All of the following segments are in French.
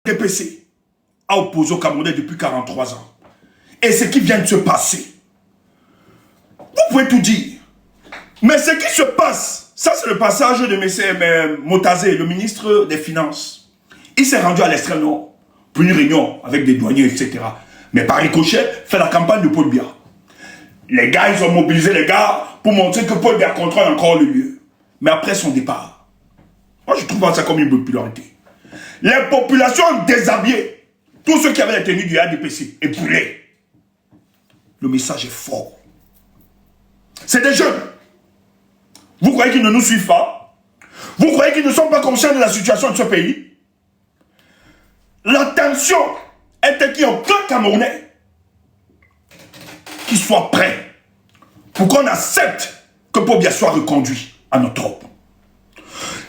RDPC a opposé au Camerounais depuis 43 ans. Et ce qui vient de se passer, vous pouvez tout dire. Mais ce qui se passe, ça c'est le passage de M. Motazé, le ministre des Finances. Il s'est rendu à l'extrême nord pour une réunion avec des douaniers, etc. Mais par ricochet, fait la campagne de Paul Biya. Les gars, ils ont mobilisé les gars pour montrer que Paul Biya contrôle encore le lieu. Mais après son départ, moi je trouve ça comme une popularité. Les populations ont déshabillé tous ceux qui avaient les tenues du RDPC et brûlé. Le message est fort. C'est des jeunes. Vous croyez qu'ils ne nous suivent pas? Vous croyez qu'ils ne sont pas conscients de la situation de ce pays? L'attention était qu'il n'y ait aucun Camerounais qui soit prêt pour qu'on accepte que Paul Biya soit reconduit à notre trope.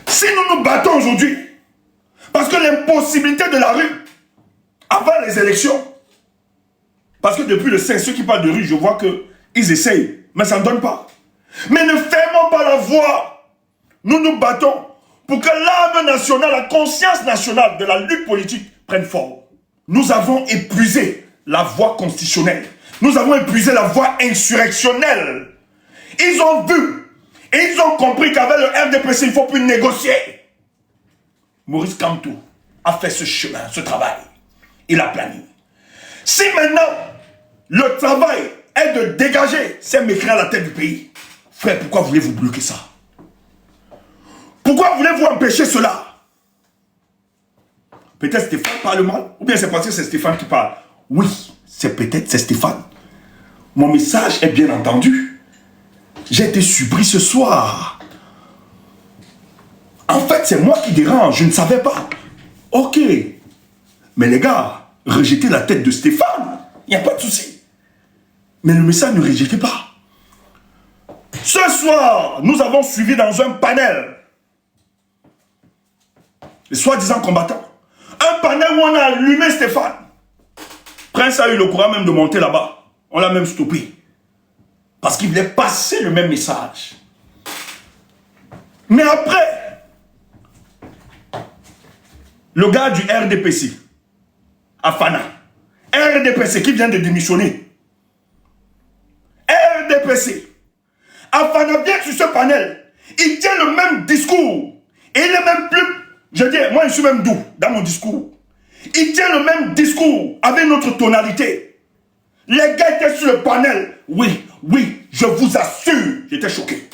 Si nous nous battons aujourd'hui, parce que l'impossibilité de la rue, avant les élections, parce que depuis le 5, ceux qui parlent de rue, je vois qu'ils essayent, mais ça ne donne pas. Mais ne fermons pas la voie. Nous nous battons pour que l'âme nationale, la conscience nationale de la lutte politique prenne forme. Nous avons épuisé la voie constitutionnelle. Nous avons épuisé la voie insurrectionnelle. Ils ont vu et ils ont compris qu'avec le RDPC, il ne faut plus négocier. Maurice Kamto a fait ce chemin, ce travail. Il a plané. Si maintenant, le travail est de dégager ces mécréants à la tête du pays, frère, pourquoi voulez-vous bloquer ça? Pourquoi voulez-vous empêcher cela? Peut-être Stéphane parle mal, ou bien c'est parce que c'est Stéphane qui parle. Oui, c'est Stéphane. Mon message est bien entendu. J'ai été surpris ce soir. En fait, c'est moi qui dérange, je ne savais pas. Ok. Mais les gars, rejetez la tête de Stéphane. Il n'y a pas de souci. Mais le message ne rejetez pas. Ce soir, nous avons suivi dans un panel les soi-disant combattants. Un panel où on a allumé Stéphane. Prince a eu le courage même de monter là-bas. On l'a même stoppé. Parce qu'il voulait passer le même message. Mais après, le gars du RDPC, Afana, RDPC qui vient de démissionner. RDPC, Afana vient sur ce panel. Il tient le même discours. Et il est même plus... Je dis, moi je suis même doux dans mon discours. Il tient le même discours avec notre tonalité. Les gars étaient sur le panel. Oui, oui, je vous assure. J'étais choqué.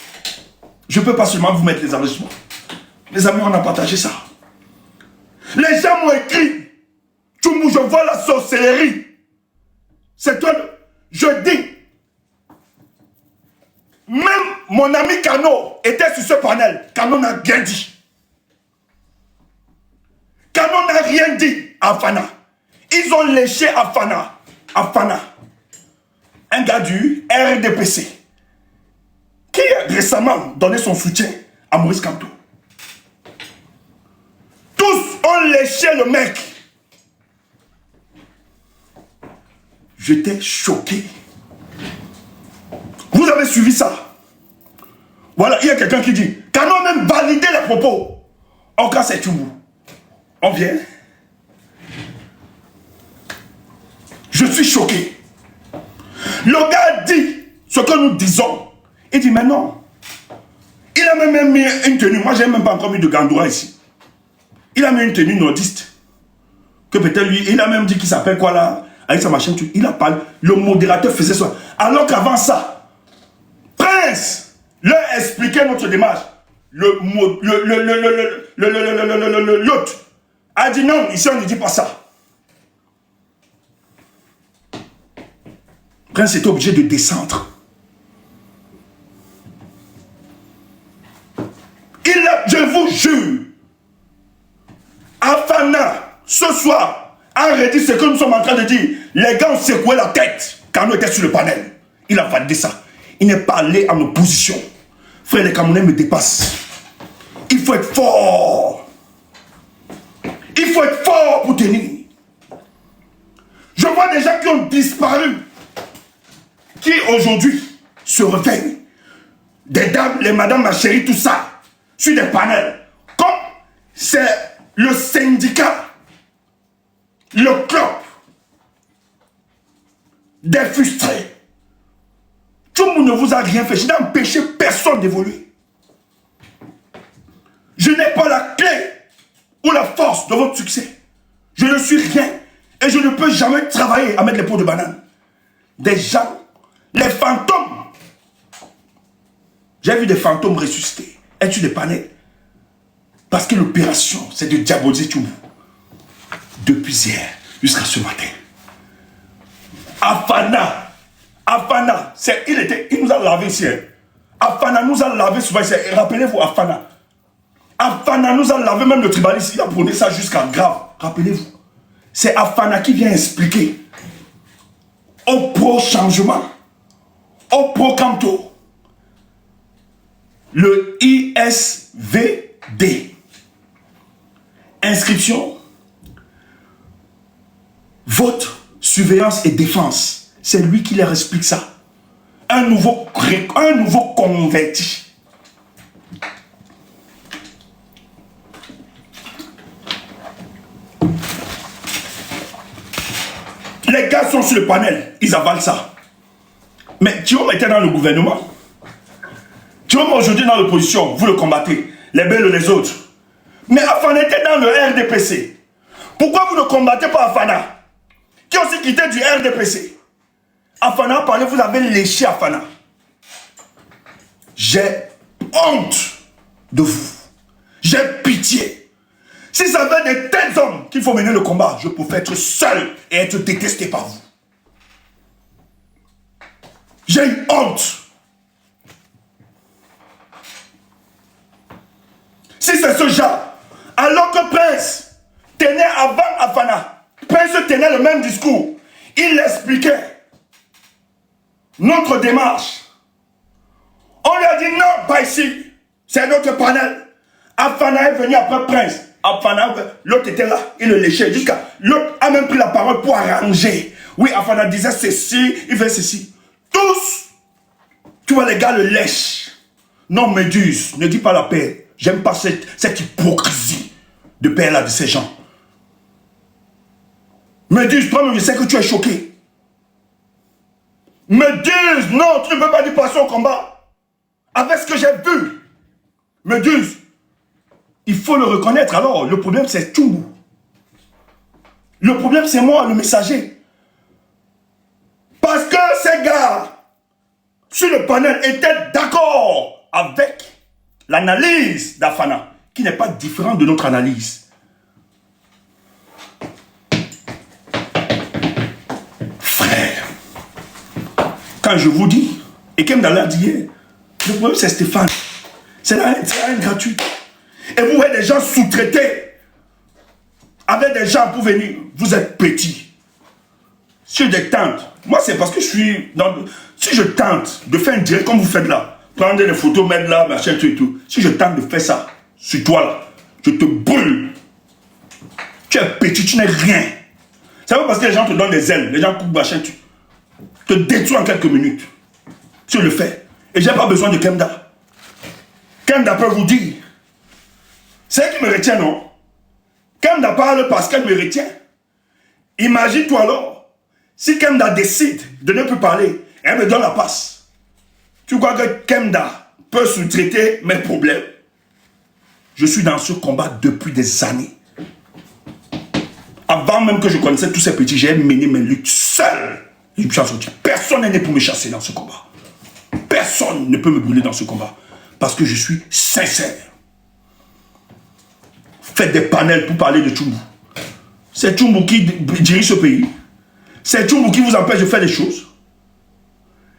Je ne peux pas seulement vous mettre les enregistrements. Les amis, on a partagé ça. Les gens m'ont écrit. Tchoumou, je vois la sorcellerie. C'est toi. Je dis. Même mon ami Kano était sur ce panel. Kano n'a rien dit. Kano n'a rien dit à Afana. Ils ont léché Afana. Afana. Un gars du RDPC. Qui a récemment donné son soutien à Maurice Kamto. Tous ont léché le mec. J'étais choqué. Vous avez suivi ça? Voilà, il y a quelqu'un qui dit Kano a même validé les propos. En cas, c'est tout. On vient. Je suis choqué. Le gars dit ce que nous disons. Il dit, mais non. Il a même mis une tenue. Moi, je n'ai même pas encore mis de gandoura ici. Il a mis une tenue nordiste. Que peut-être lui, il a même dit qu'il s'appelle quoi là? Avec sa machine, il a parlé. Le modérateur faisait ça. Alors qu'avant ça, Prince leur expliquait notre démarche. L'autre a dit non, ici on ne dit pas ça. Prince était obligé de descendre. Je vous jure, Afana, ce soir, a redit ce que nous sommes en train de dire. Les gars ont secoué la tête quand nous étions sur le panel. Il a validé ça. Il n'est pas allé en opposition. Frère, les Camerounais me dépassent. Il faut être fort. Il faut être fort pour tenir. Je vois des gens qui ont disparu, qui aujourd'hui se réveillent. Des dames, les madames, ma chérie, tout ça, sur des panels. Comme c'est le syndicat le club des frustrés. Tout le monde ne vous a rien fait. Je n'ai empêché personne d'évoluer. Je n'ai pas la clé ou la force de votre succès. Je ne suis rien. Et je ne peux jamais travailler à mettre les pots de banane. Des gens, les fantômes. J'ai vu des fantômes ressuscités. Es-tu des panels? Parce que l'opération, c'est de diaboliser tout le monde. Depuis hier jusqu'à ce matin. Afana, il nous a lavé ici. Afana nous a lavé souvent ici. Rappelez-vous, Afana nous a lavé, même le tribaliste, il a prôné ça jusqu'à grave. Rappelez-vous. C'est Afana qui vient expliquer au pro-changement, au pro-canto, le ISVD. Inscription, vote, surveillance et défense. C'est lui qui leur explique ça. Un nouveau converti. Les gars sont sur le panel, ils avalent ça. Mais Thiom était dans le gouvernement. Thiom aujourd'hui dans l'opposition, vous le combattez. Les belles les autres. Mais Afana était dans le RDPC. Pourquoi vous ne combattez pas Afana, qui a aussi quitté du RDPC? Afana a parlé, vous avez léché Afana. J'ai honte de vous. J'ai pitié. Si ça veut de tels hommes qu'il faut mener le combat, je peux être seul et être détesté par vous. J'ai une honte. Si c'est ce genre, alors que Prince tenait avant Afana, Prince tenait le même discours, il expliquait notre démarche. On lui a dit non, pas ici, c'est notre panel. Afana est venu après Prince. Afana, l'autre était là, il le léchait jusqu'à... L'autre a même pris la parole pour arranger. Oui, Afana disait ceci, il fait ceci. Tous, tu vois, les gars le lèchent. Non, Méduse, ne dis pas la paix. J'aime pas cette hypocrisie de paix là de ces gens. Méduse, toi-même, je sais que tu es choqué. Méduse, non, tu ne peux pas dire passer au combat. Avec ce que j'ai vu. Méduse, il faut le reconnaître. Alors, le problème, c'est tout. Le problème, c'est moi, le messager. Parce que ces gars, sur le panel, étaient d'accord avec l'analyse d'Afana, qui n'est pas différente de notre analyse. Frère, quand je vous dis, et Kem Dalla dit hier, le problème c'est Stéphane. C'est la haine gratuite. Et vous voyez des gens sous-traités avec des gens pour venir. Vous êtes petits. Si je tente, moi c'est parce que je suis dans... Si je tente de faire un direct comme vous faites là, prendre des photos, mettre là, machin, tout et tout. Si je tente de faire ça, sur toi là, je te brûle. Tu es petit, tu n'es rien. C'est pas parce que les gens te donnent des ailes, les gens coupent, machin, tu te détruis en quelques minutes. Tu le fais. Et j'ai pas besoin de Kemda. Kemda peut vous dire. C'est elle qui me retient, non? Kemda parle parce qu'elle me retient. Imagine-toi alors, si Kemda décide de ne plus parler, elle me donne la passe. Tu crois que Kemda peut sous-traiter mes problèmes? Je suis dans ce combat depuis des années. Avant même que je connaissais tous ces petits, j'ai mené mes luttes seul. Personne n'est né pour me chasser dans ce combat. Personne ne peut me brûler dans ce combat. Parce que je suis sincère. Faites des panels pour parler de Tchoumbou. C'est Tchoumbou qui dirige ce pays. C'est Tchoumbou qui vous empêche de faire des choses.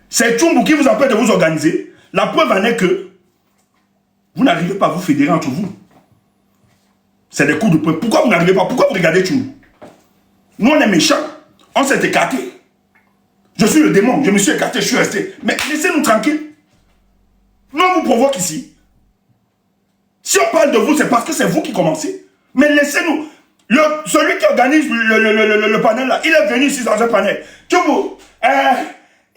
C'est Tchoumbou qui vous empêche de vous organiser. La preuve en est que vous n'arrivez pas à vous fédérer entre vous. C'est des coups de poing. Pourquoi vous n'arrivez pas? Pourquoi vous regardez Tchoumbou? Nous, on est méchants. On s'est écarté. Je suis le démon. Je me suis écarté, je suis resté. Mais laissez-nous tranquilles. Nous, on vous provoque ici. Si on parle de vous, c'est parce que c'est vous qui commencez. Mais laissez-nous. Celui qui organise le panel là, il est venu ici dans un panel. Tchoumbou,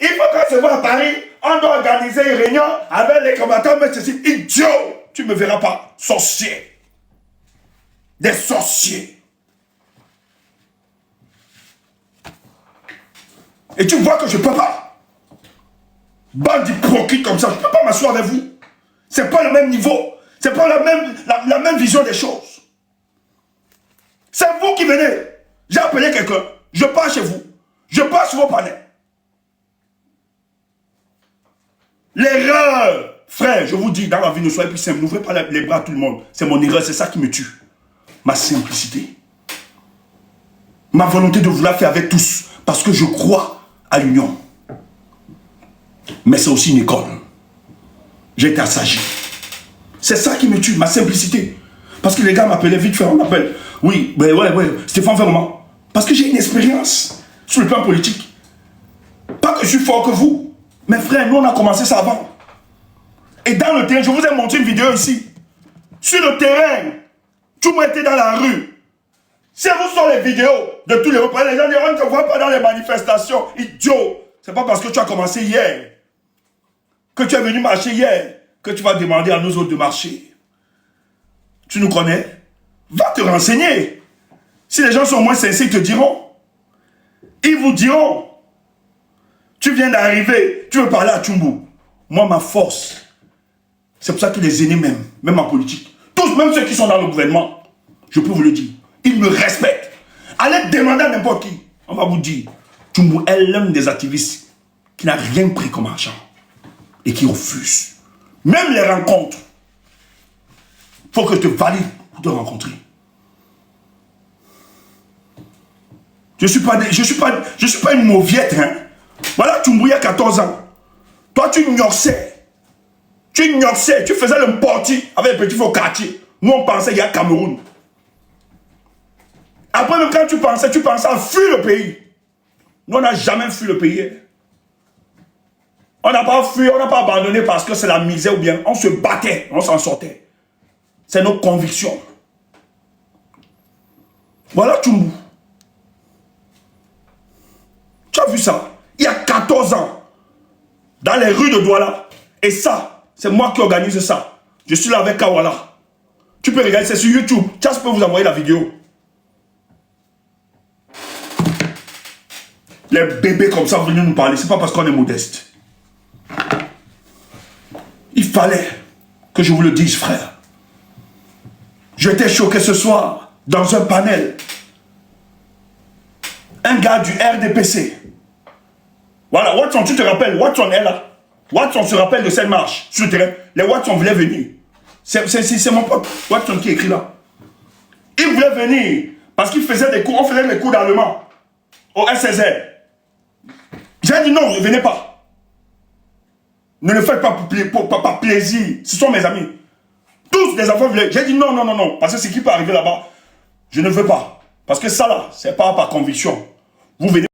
il faut qu'on se voit à Paris. On doit organiser une réunion avec les combattants. Mais ceci, idiot. Tu ne me verras pas. Sorcier. Des sorciers. Et tu vois que je ne peux pas. Bande d'hypocrites comme ça, je ne peux pas m'asseoir avec vous. Ce n'est pas le même niveau. Ce n'est pas la même vision des choses. C'est vous qui venez. J'ai appelé quelqu'un. Je pars chez vous. Je pars sur vos panels. L'erreur, frère, je vous dis, dans la vie, ne soyez plus simple. N'ouvrez pas les bras à tout le monde. C'est mon erreur, c'est ça qui me tue. Ma simplicité. Ma volonté de vouloir faire avec tous. Parce que je crois à l'union. Mais c'est aussi une école. J'ai été assagi. C'est ça qui me tue, ma simplicité. Parce que les gars m'appelaient vite fait, on m'appelle. Oui, ouais, Stéphane, vraiment. Parce que j'ai une expérience sur le plan politique. Pas que je suis fort que vous. Mais frère, nous on a commencé ça avant. Et dans le terrain, je vous ai montré une vidéo ici. Sur le terrain, tout le monde était dans la rue. Si vous sortez les vidéos de tous les repas, les gens diront, on ne te voit pas dans les manifestations. Idiot. C'est pas parce que tu as commencé hier, que tu es venu marcher hier, que tu vas demander à nous autres de marcher. Tu nous connais? Va te renseigner. Si les gens sont moins sincères, ils te diront. Ils vous diront. Tu viens d'arriver, tu veux parler à Tchumbu. Moi, ma force, c'est pour ça que les aînés même en politique, tous, même ceux qui sont dans le gouvernement, je peux vous le dire, ils me respectent. Allez demander à n'importe qui. On va vous dire, Tchumbu est l'un des activistes qui n'a rien pris comme argent et qui refuse. Même les rencontres. Il faut que je te valide pour te rencontrer. Je suis pas une mauviette, hein. Voilà, Tchumbu, il y a 14 ans. Toi, tu ignorsais. Tu faisais le porti avec les petits faux quartiers. Nous, on pensait, il y a Cameroun. Après, même quand tu pensais à fuir le pays. Nous, on n'a jamais fui le pays. On n'a pas fui, on n'a pas abandonné parce que c'est la misère ou bien on se battait, on s'en sortait. C'est nos convictions. Voilà Tchumbu. Tu as vu ça? Il y a 14 ans, dans les rues de Douala. Et ça, c'est moi qui organise ça. Je suis là avec Kawala. Tu peux regarder, c'est sur YouTube. Chas peut vous envoyer la vidéo. Les bébés comme ça venus nous parler, c'est pas parce qu'on est modeste. Il fallait que je vous le dise, frère. J'étais choqué ce soir, dans un panel. Un gars du RDPC. Voilà, Watson, tu te rappelles, Watson est là. Watson se rappelle de cette marche sur le terrain. Les Watson voulaient venir. C'est mon pote Watson qui écrit là. Il voulait venir parce qu'il faisait des cours, on faisait des cours d'allemand au SSR. J'ai dit non, ne venez pas. Ne le faites pas par plaisir. Ce sont mes amis. Tous les enfants voulaient. J'ai dit non. Parce que ce qui peut arriver là-bas, je ne veux pas. Parce que ça là, c'est pas par conviction. Vous venez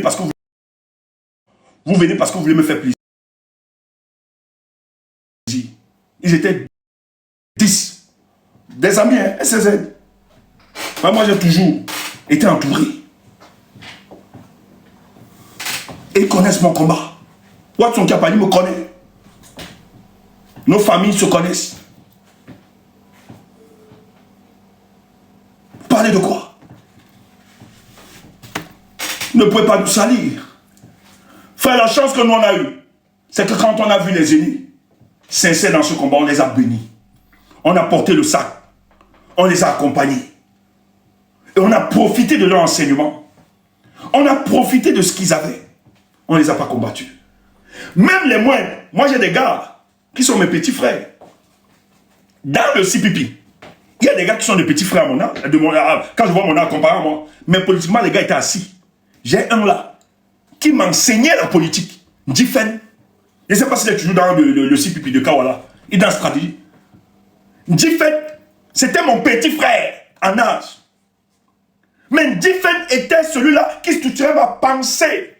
parce que vous venez parce que vous voulez me faire plaisir. Ils étaient 10. Des amis, hein, SSN. Moi, j'ai toujours été entouré. Et ils connaissent mon combat. Watson Kapali me connaît. Nos familles se connaissent. Parlez de quoi? Ne pouvez pas nous salir. Frère, la chance que nous on a eue, c'est que quand on a vu les aînés sincères dans ce combat, on les a bénis. On a porté le sac. On les a accompagnés. Et on a profité de leur enseignement. On a profité de ce qu'ils avaient. On ne les a pas combattus. Même les moindres. Moi, j'ai des gars qui sont mes petits frères. Dans le CPP, il y a des gars qui sont des petits frères à mon âge. Quand je vois mon âge comparé à moi. Mais politiquement, les gars étaient assis. J'ai un là qui m'enseignait la politique. Ndifen. Je ne sais pas s'il est toujours dans le CPP de Kawala. Il est dans la stratégie. Ndifen, c'était mon petit frère en âge. Mais Ndifen était celui-là qui structurait ma pensée.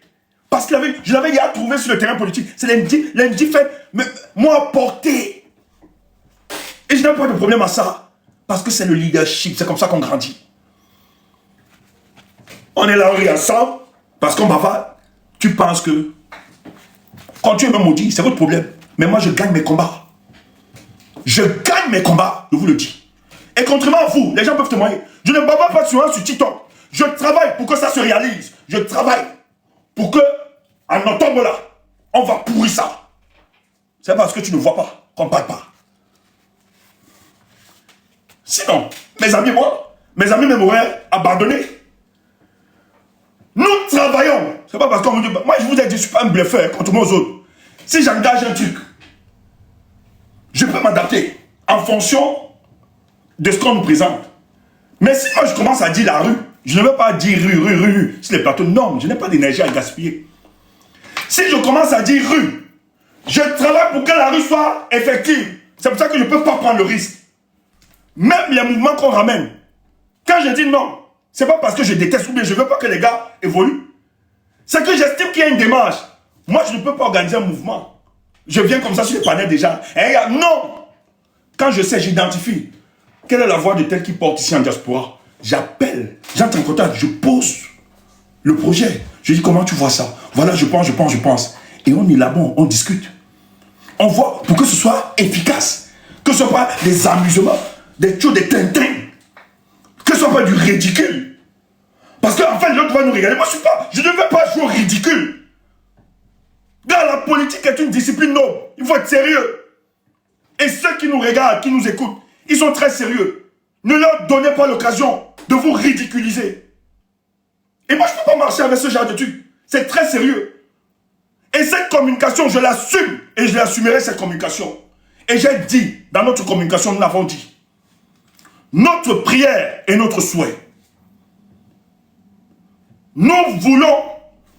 Parce que je l'avais déjà trouvé sur le terrain politique. C'est l'Ndifen m'a porté. Et je n'ai pas de problème à ça. Parce que c'est le leadership. C'est comme ça qu'on grandit. On est là, on rit ensemble. Parce qu'on bavarde. Tu penses que quand tu es même maudit, c'est votre problème. Mais moi, je gagne mes combats. Je gagne mes combats, je vous le dis. Et contrairement à vous, les gens peuvent témoigner. Je ne bavard pas souvent sur TikTok. Je travaille pour que ça se réalise. Je travaille pour que, en octobre là, on va pourrir ça. C'est parce que tu ne vois pas qu'on ne parle pas. Sinon, mes amis m'auraient abandonné. Nous travaillons. C'est pas parce qu'on me dit, moi je vous ai dit, je ne suis pas un bluffeur contre moi aux autres. Si j'engage un truc, je peux m'adapter en fonction de ce qu'on nous présente. Mais si moi je commence à dire la rue, je ne veux pas dire rue, sur les plateaux. Non, je n'ai pas d'énergie à gaspiller. Si je commence à dire rue, je travaille pour que la rue soit effective. C'est pour ça que je ne peux pas prendre le risque. Même les mouvements qu'on ramène, quand je dis non, c'est pas parce que je déteste ou bien je ne veux pas que les gars évoluent. C'est que j'estime qu'il y a une démarche. Moi, je ne peux pas organiser un mouvement. Je viens comme ça sur les panels déjà. Et non! Quand je sais, j'identifie. Quelle est la voix de tel qui porte ici en diaspora? J'appelle, j'entre en contact, je pose le projet. Je dis comment tu vois ça? Voilà, je pense. Et on élabore, on discute. On voit pour que ce soit efficace. Que ce soit pas des amusements, des choses, des tintins. Que ce soit pas du ridicule. Parce qu'en fait, l'autre va nous regarder. Moi, je ne veux pas jouer au ridicule. Dans la politique est une discipline noble. Il faut être sérieux. Et ceux qui nous regardent, qui nous écoutent, ils sont très sérieux. Ne leur donnez pas l'occasion de vous ridiculiser. Et moi, je ne peux pas marcher avec ce genre de truc. C'est très sérieux. Et cette communication, je l'assume. Et je l'assumerai, cette communication. Et j'ai dit, dans notre communication, nous l'avons dit. Notre prière et notre souhait. Nous voulons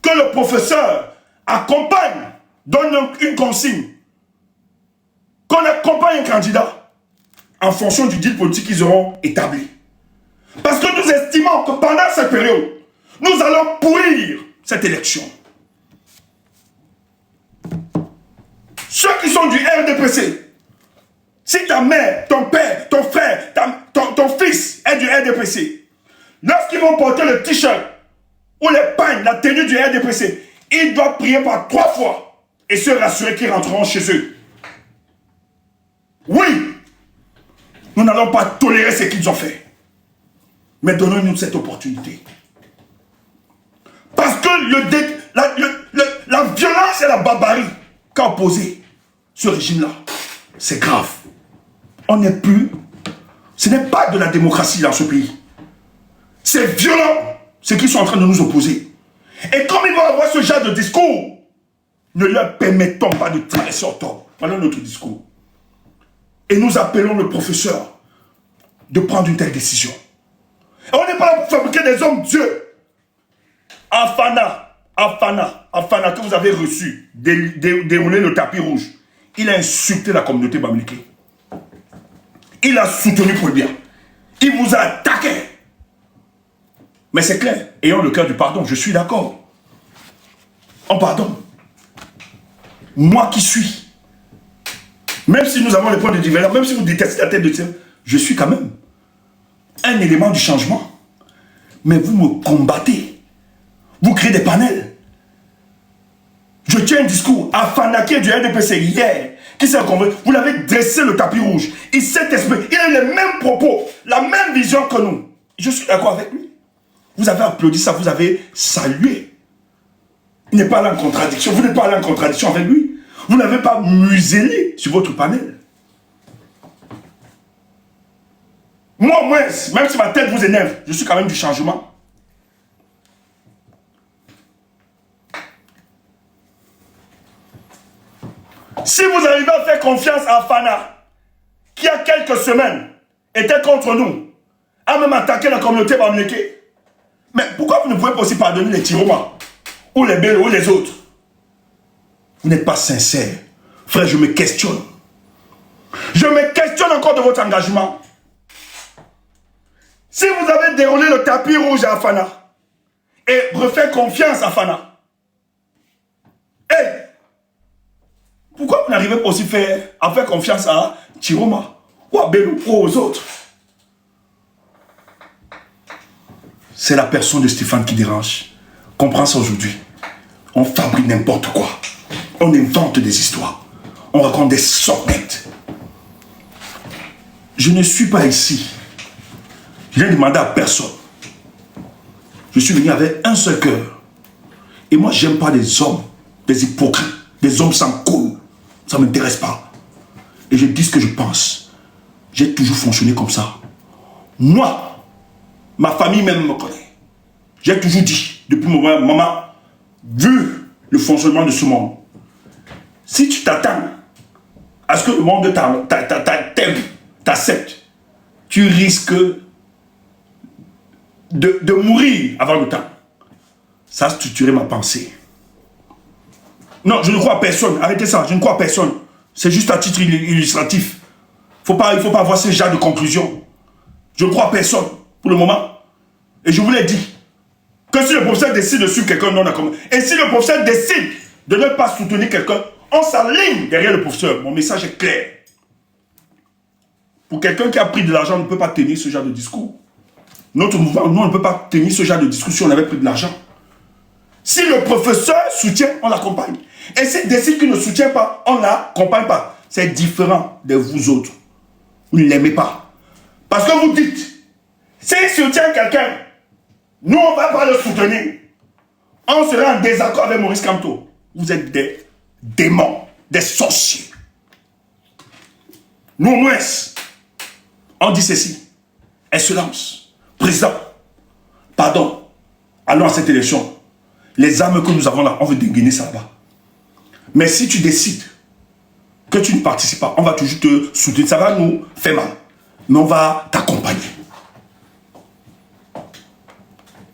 que le professeur accompagne, donne une consigne. Qu'on accompagne un candidat en fonction du deal politique qu'ils auront établi. Parce que nous estimons que pendant cette période, nous allons pourrir cette élection. Ceux qui sont du RDPC, si ta mère, ton père, ton frère, ton fils est du RDPC, lorsqu'ils vont porter le t-shirt ou les pagnes, la tenue du RDPC, ils doivent prier par 3 fois et se rassurer qu'ils rentreront chez eux. Oui, nous n'allons pas tolérer ce qu'ils ont fait. Mais donnons-nous cette opportunité. Parce que la violence et la barbarie qu'a opposé ce régime-là, c'est grave. On n'est plus... Ce n'est pas de la démocratie dans ce pays. C'est violent ce qu'ils sont en train de nous opposer. Et comme ils vont avoir ce genre de discours, ne leur permettons pas de traverser octobre. Voilà notre discours. Et nous appelons le professeur de prendre une telle décision. Et on n'est pas là pour fabriquer des hommes dieux. Afana, que vous avez reçu, dérouler le tapis rouge. Il a insulté la communauté bamileke. Il a soutenu pour le bien. Il vous a attaqué. Mais c'est clair, ayant le cœur du pardon, je suis d'accord. On pardonne. Moi qui suis, même si nous avons les points de divergence, même si vous détestez la tête de Dieu, je suis quand même un élément du changement. Mais vous me combattez. Vous créez des panels. Je tiens un discours à Fanaké du RDPC hier, qui s'est convaincu. Vous l'avez dressé le tapis rouge. Il s'est exprimé. Il a eu les mêmes propos, la même vision que nous. Je suis d'accord avec lui. Vous avez applaudi ça, vous avez salué. Il n'est pas là en contradiction. Vous n'êtes pas là en contradiction avec lui. Vous n'avez pas muselé sur votre panel. Moi, même si ma tête vous énerve, je suis quand même du changement. Si vous arrivez à faire confiance à Fana, qui a quelques semaines était contre nous, a même attaqué la communauté bamileke, mais pourquoi vous ne pouvez pas aussi pardonner les Tiroma, ou les Bello, ou les autres? Vous n'êtes pas sincère. Frère, je me questionne. Je me questionne encore de votre engagement. Si vous avez déroulé le tapis rouge à Fana, et refait confiance à Fana, pourquoi vous n'arrivez pas aussi à faire confiance à Tiroma, ou à Bello, ou aux autres? C'est la personne de Stéphane qui dérange. Comprends ça aujourd'hui. On fabrique n'importe quoi. On invente des histoires. On raconte des sornettes. Je ne suis pas ici. Je n'ai demandé à personne. Je suis venu avec un seul cœur. Et moi, j'aime pas les hommes, des hypocrites, des hommes sans coule. Ça ne m'intéresse pas. Et je dis ce que je pense. J'ai toujours fonctionné comme ça. Moi, ma famille même me connaît. J'ai toujours dit, depuis mon moment, maman, vu le fonctionnement de ce monde, si tu t'attends à ce que le monde t'aime, t'accepte, tu risques de mourir avant le temps. Ça a structuré ma pensée. Non, je ne crois à personne. Arrêtez ça, je ne crois à personne. C'est juste à titre illustratif. Il ne faut pas avoir ce genre de conclusion. Je ne crois à personne pour le moment. Et je vous l'ai dit, que si le professeur décide de suivre quelqu'un, non d'accord. Et si le professeur décide de ne pas soutenir quelqu'un, on s'aligne derrière le professeur. Mon message est clair. Pour quelqu'un qui a pris de l'argent, on ne peut pas tenir ce genre de discours. Notre mouvement, nous, on ne peut pas tenir ce genre de discours si on avait pris de l'argent. Si le professeur soutient, on l'accompagne. Et s'il décide qu'il ne soutient pas, on ne l'accompagne pas. C'est différent de vous autres. Vous ne l'aimez pas. Parce que vous dites, s'il soutient quelqu'un, nous, on ne va pas le soutenir. On sera en désaccord avec Maurice Kamto. Vous êtes des démons, des sorciers. Nous, au moins, on dit ceci. Excellence, président, pardon, allons à cette élection. Les armes que nous avons là, on veut dégainer ça là-bas. Mais si tu décides que tu ne participes pas, on va toujours te soutenir. Ça va nous faire mal. Mais on va t'accompagner.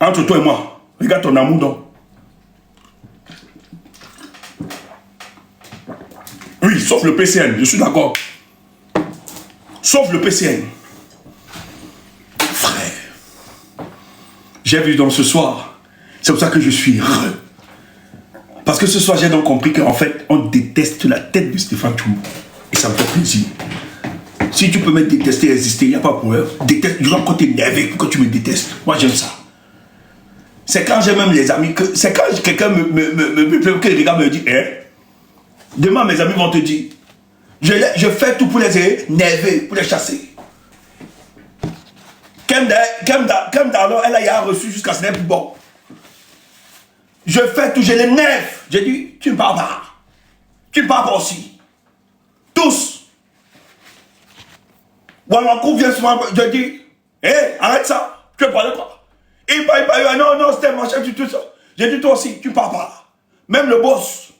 Entre toi et moi, regarde ton amour donc. Oui, sauf le PCN, je suis d'accord. Sauf le PCN. Frère, j'ai vu donc ce soir. C'est pour ça que je suis heureux. Parce que ce soir, j'ai donc compris qu'en fait, on déteste la tête de Stéphane Tchoumbou. Et ça me fait plaisir. Si tu peux me détester et résister, il n'y a pas de problème. Déteste, genre quand tu es énervé, pourquoi tu me détestes? Moi, j'aime ça. C'est quand j'ai même les amis, c'est quand quelqu'un me dit, demain mes amis vont te dire, je fais tout pour les énerver, pour les chasser. Kem Darlon, elle a reçu jusqu'à ce n'est plus bon. Je fais tout, je l'énerve. J'ai dit, tu ne parles pas. Tu ne parles pas aussi. Tous. Walankou vient souvent, je dis, arrête ça, tu ne parles pas. Il parle, non, c'était machin, tout ça. J'ai dit, toi aussi, tu ne parles pas. Même le boss,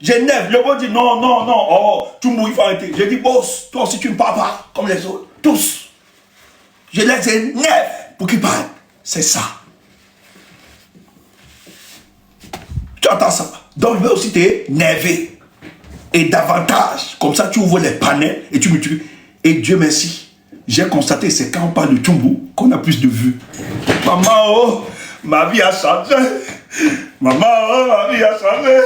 j'énerve. Le boss dit, non, oh, tu mouilles, il faut arrêter. J'ai dit, boss, toi aussi, tu ne parles pas, comme les autres. Tous. Je les énerve pour qu'ils parlent. C'est ça. Tu entends ça? Donc, je vais aussi t'énerver. Et davantage. Comme ça, tu ouvres les panels et tu me tues. Et Dieu merci. J'ai constaté, c'est quand on parle de Tchoumbou qu'on a plus de vues. Maman, oh, ma vie a changé. Maman, oh, ma vie a changé.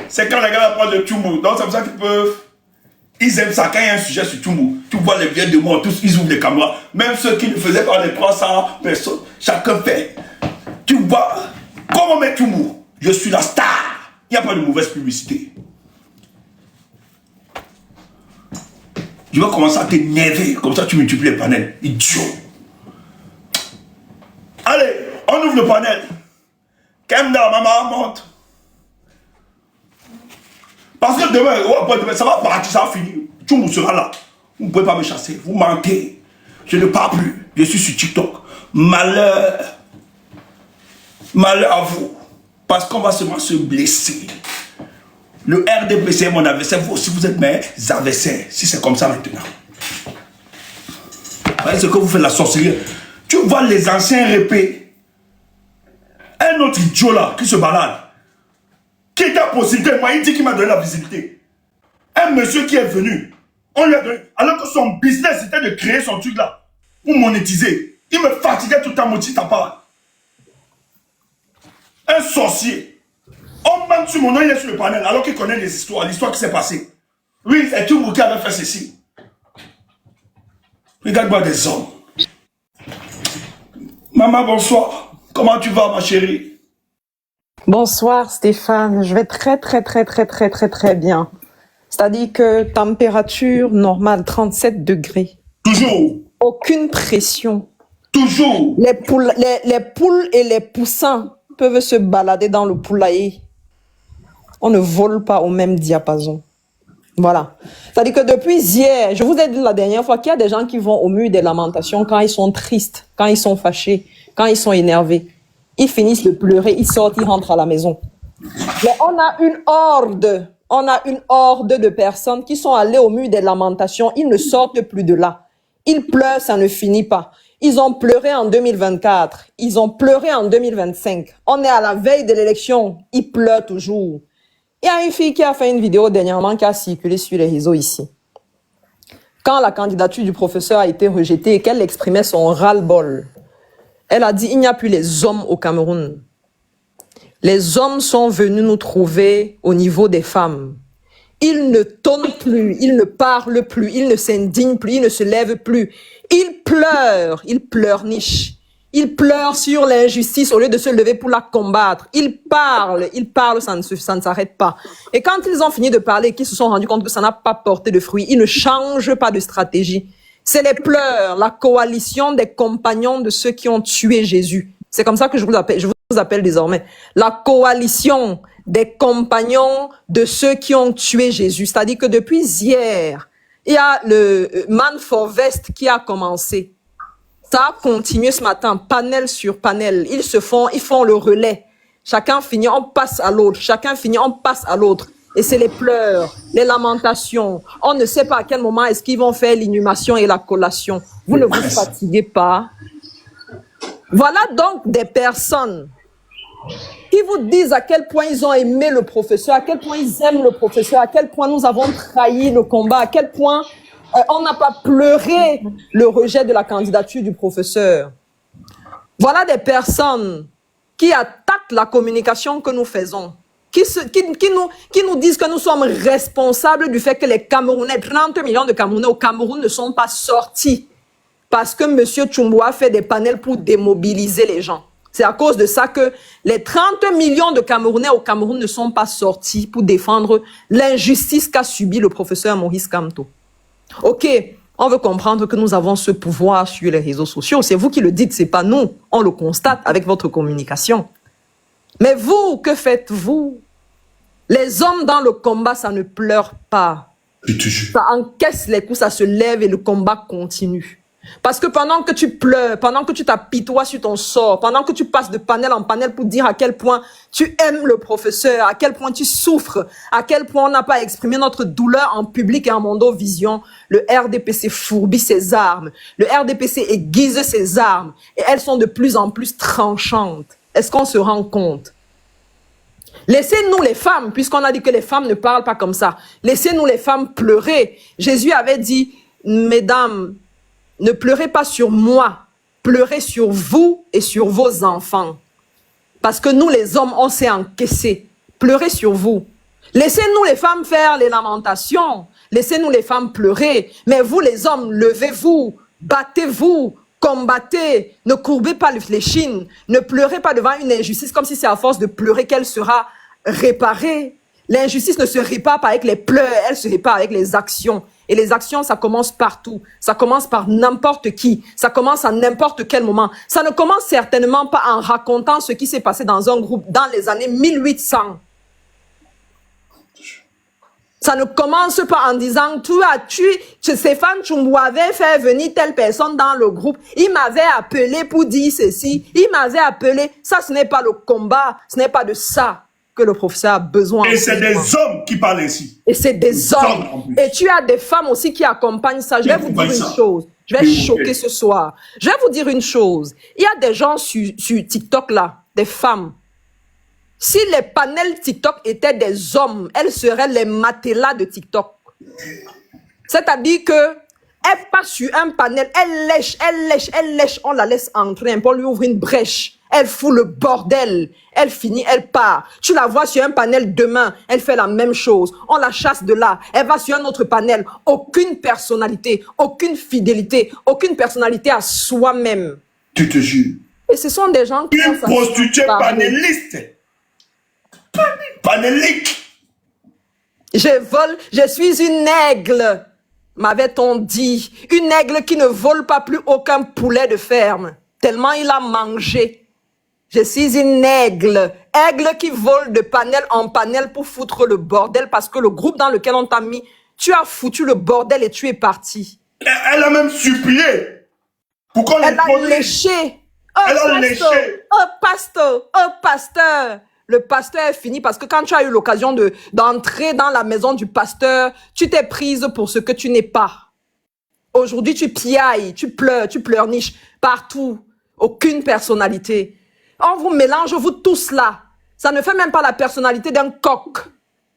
C'est quand les gars parlent de Tchoumbou. Donc, c'est pour ça qu'ils peuvent. Ils aiment ça quand il y a un sujet sur Tchoumbou. Tu vois les vieux de moi, tous, ils ouvrent les caméras. Même ceux qui ne faisaient pas les 300 personnes, chacun fait. Tu vois, comment met Tchoumbou? Je suis la star. Il n'y a pas de mauvaise publicité. Je vais commencer à t'énerver. Comme ça, tu multiplies les panels. Idiot. Allez, on ouvre le panel. Kemda, maman, monte. Parce que demain, ça va partir, ça va finir. Tchoumbou sera là. Vous ne pouvez pas me chasser. Vous mentez. Je ne parle plus. Je suis sur TikTok. Malheur. Malheur à vous. Parce qu'on va seulement se blesser. Le RDPC est mon adversaire. Vous aussi, vous êtes mes adversaires. Si c'est comme ça maintenant. Vous voyez ce que vous faites la sorcellerie. Tu vois les anciens répés. Un autre idiot là qui se balade. Qui était à possibilité. Moi, il dit qu'il m'a donné la visibilité. Un monsieur qui est venu. On lui a donné. Alors que son business c'était de créer son truc là. Pour monétiser. Il me fatiguait tout le temps, ta part. Un sorcier. On ment sur mon nom, il est sur le panel, alors qu'il connaît les histoires, l'histoire qui s'est passée. Oui, c'est Tchoumbou qui avait fait ceci. Regarde-moi des hommes. Maman, bonsoir. Comment tu vas, ma chérie? Bonsoir Stéphane, je vais très bien. C'est-à-dire que température normale 37 degrés. Toujours. Aucune pression. Toujours. Les poules et les poussins peuvent se balader dans le poulailler. On ne vole pas au même diapason. Voilà. C'est-à-dire que depuis hier, je vous ai dit la dernière fois qu'il y a des gens qui vont au mur des lamentations quand ils sont tristes, quand ils sont fâchés, quand ils sont énervés. Ils finissent de pleurer, ils sortent, ils rentrent à la maison. Mais on a une horde de personnes qui sont allées au mur des lamentations. Ils ne sortent plus de là. Ils pleurent, ça ne finit pas. Ils ont pleuré en 2024. Ils ont pleuré en 2025. On est à la veille de l'élection. Ils pleurent toujours. Il y a une fille qui a fait une vidéo dernièrement qui a circulé sur les réseaux ici. Quand la candidature du professeur a été rejetée et qu'elle exprimait son ras-le-bol, elle a dit « Il n'y a plus les hommes au Cameroun. Les hommes sont venus nous trouver au niveau des femmes. Ils ne tonnent plus, ils ne parlent plus, ils ne s'indignent plus, ils ne se lèvent plus. Ils pleurnichent. Ils pleurent sur l'injustice au lieu de se lever pour la combattre. Ils parlent, ça ne s'arrête pas. Et quand ils ont fini de parler, qu'ils se sont rendus compte que ça n'a pas porté de fruits, ils ne changent pas de stratégie. C'est les pleurs, la coalition des compagnons de ceux qui ont tué Jésus. C'est comme ça que je vous appelle désormais. La coalition des compagnons de ceux qui ont tué Jésus. C'est-à-dire que depuis hier, il y a le Man for West qui a commencé. Ça a continué ce matin, panel sur panel. Ils font le relais. Chacun finit, on passe à l'autre. Chacun finit, on passe à l'autre. Et c'est les pleurs, les lamentations. On ne sait pas à quel moment est-ce qu'ils vont faire l'inhumation et la collation. Vous ne vous fatiguez pas. Voilà donc des personnes qui vous disent à quel point ils ont aimé le professeur, à quel point ils aiment le professeur, à quel point nous avons trahi le combat, à quel point on n'a pas pleuré le rejet de la candidature du professeur. Voilà des personnes qui attaquent la communication que nous faisons, qui nous disent que nous sommes responsables du fait que les Camerounais, 30 millions de Camerounais au Cameroun ne sont pas sortis parce que M. Tchumbo a fait des panels pour démobiliser les gens. C'est à cause de ça que les 30 millions de Camerounais au Cameroun ne sont pas sortis pour défendre l'injustice qu'a subi le professeur Maurice Kamto. Ok, on veut comprendre que nous avons ce pouvoir sur les réseaux sociaux. C'est vous qui le dites, c'est pas nous. On le constate avec votre communication. Mais vous, que faites-vous? Les hommes dans le combat, ça ne pleure pas. Ça encaisse les coups, ça se lève et le combat continue. Parce que pendant que tu pleures, pendant que tu t'apitoies sur ton sort, pendant que tu passes de panel en panel pour dire à quel point tu aimes le professeur, à quel point tu souffres, à quel point on n'a pas exprimé notre douleur en public et en mondovision, le RDPC fourbit ses armes, le RDPC aiguise ses armes et elles sont de plus en plus tranchantes. Est-ce qu'on se rend compte? Laissez-nous les femmes, puisqu'on a dit que les femmes ne parlent pas comme ça, laissez-nous les femmes pleurer. Jésus avait dit, mesdames, ne pleurez pas sur moi, pleurez sur vous et sur vos enfants. Parce que nous, les hommes, on s'est encaissés. Pleurez sur vous. Laissez-nous les femmes faire les lamentations. Laissez-nous les femmes pleurer. Mais vous, les hommes, levez-vous, battez-vous, combattez. Ne courbez pas les chines. Ne pleurez pas devant une injustice comme si c'est à force de pleurer qu'elle sera réparée. L'injustice ne se répare pas avec les pleurs, elle se répare avec les actions. Et les actions, ça commence partout. Ça commence par n'importe qui. Ça commence à n'importe quel moment. Ça ne commence certainement pas en racontant ce qui s'est passé dans un groupe dans les années 1800. Ça ne commence pas en disant, tu as tué, Stéphane Tchumbo avait fait venir telle personne dans le groupe. Il m'avait appelé pour dire ceci. Il m'avait appelé. Ça, ce n'est pas le combat. Ce n'est pas de ça que le professeur a besoin. Et c'est des hommes qui parlent ici. Et c'est des hommes. Et tu as des femmes aussi qui accompagnent ça. Je vais vous dire une chose. Je vais choquer ce soir. Je vais vous dire une chose. Il y a des gens sur TikTok là, des femmes. Si les panels TikTok étaient des hommes, elles seraient les matelas de TikTok. C'est-à-dire que elle passe sur un panel, elle lèche, on la laisse entrer, on lui ouvre une brèche. Elle fout le bordel, elle finit, elle part. Tu la vois sur un panel demain, elle fait la même chose. On la chasse de là, elle va sur un autre panel. Aucune personnalité, aucune fidélité, aucune personnalité à soi-même. Tu te jures. Et ce sont des gens qui... Une prostituée panéliste. Panélique. Je suis une aigle, m'avait-on dit. Une aigle qui ne vole pas plus aucun poulet de ferme. tellement il a mangé. Je suis une aigle. Aigle qui vole de panel en panel pour foutre le bordel parce que le groupe dans lequel on t'a mis, tu as foutu le bordel et tu es parti. Elle a même supplié pour qu'on Elle a l'épouse. léché. Oh, Elle a pasteur, léché. oh, pasteur, oh, pasteur. Le pasteur est fini parce que quand tu as eu l'occasion d'entrer dans la maison du pasteur, tu t'es prise pour ce que tu n'es pas. Aujourd'hui, tu piailles, tu pleurniches partout. Aucune personnalité. On vous mélange, vous tous là. Ça ne fait même pas la personnalité d'un coq.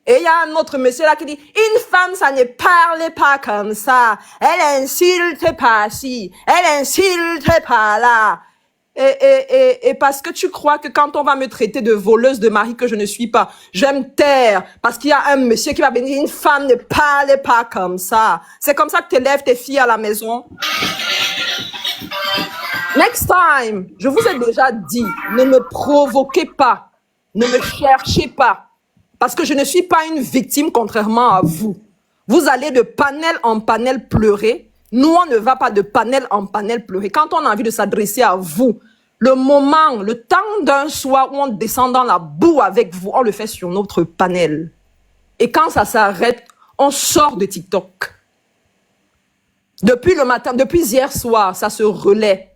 Et il y a un autre monsieur là qui dit, une femme, ça ne parle pas comme ça. Elle insulte pas ci, elle insulte pas là. Et parce que tu crois que quand on va me traiter de voleuse de mari que je ne suis pas, je vais me taire parce qu'il y a un monsieur qui va me dire, une femme ne parle pas comme ça. C'est comme ça que tu élèves tes filles à la maison. Next time, je vous ai déjà dit, ne me provoquez pas, ne me cherchez pas, parce que je ne suis pas une victime contrairement à vous. Vous allez de panel en panel pleurer. Nous, on ne va pas de panel en panel pleurer. Quand on a envie de s'adresser à vous, le moment, le temps d'un soir où on descend dans la boue avec vous, on le fait sur notre panel. Et quand ça s'arrête, on sort de TikTok. Depuis le matin, depuis hier soir, ça se relaie.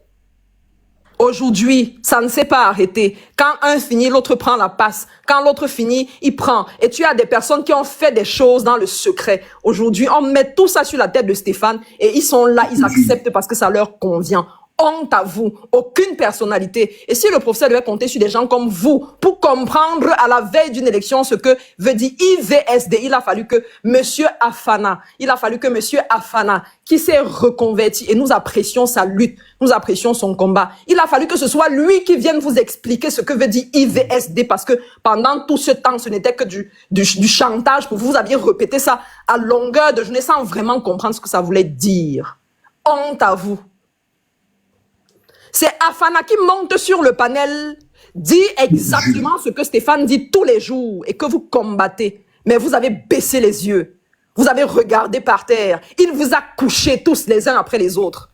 Aujourd'hui, ça ne s'est pas arrêté. Quand un finit, l'autre prend la passe. Quand l'autre finit, il prend. Et tu as des personnes qui ont fait des choses dans le secret. Aujourd'hui, on met tout ça sur la tête de Stéphane et ils sont là, ils acceptent parce que ça leur convient. Honte à vous, aucune personnalité. Et si le professeur devait compter sur des gens comme vous pour comprendre à la veille d'une élection ce que veut dire IVSD, il a fallu que Monsieur Afana, qui s'est reconverti, et nous apprécions sa lutte, nous apprécions son combat, il a fallu que ce soit lui qui vienne vous expliquer ce que veut dire IVSD, parce que pendant tout ce temps, ce n'était que du chantage pour vous. Vous aviez répété ça à longueur de journée sans vraiment comprendre ce que ça voulait dire. Honte à vous. C'est Afana qui monte sur le panel, dit exactement ce que Stéphane dit tous les jours et que vous combattez. Mais vous avez baissé les yeux. Vous avez regardé par terre. Il vous a couchés tous les uns après les autres.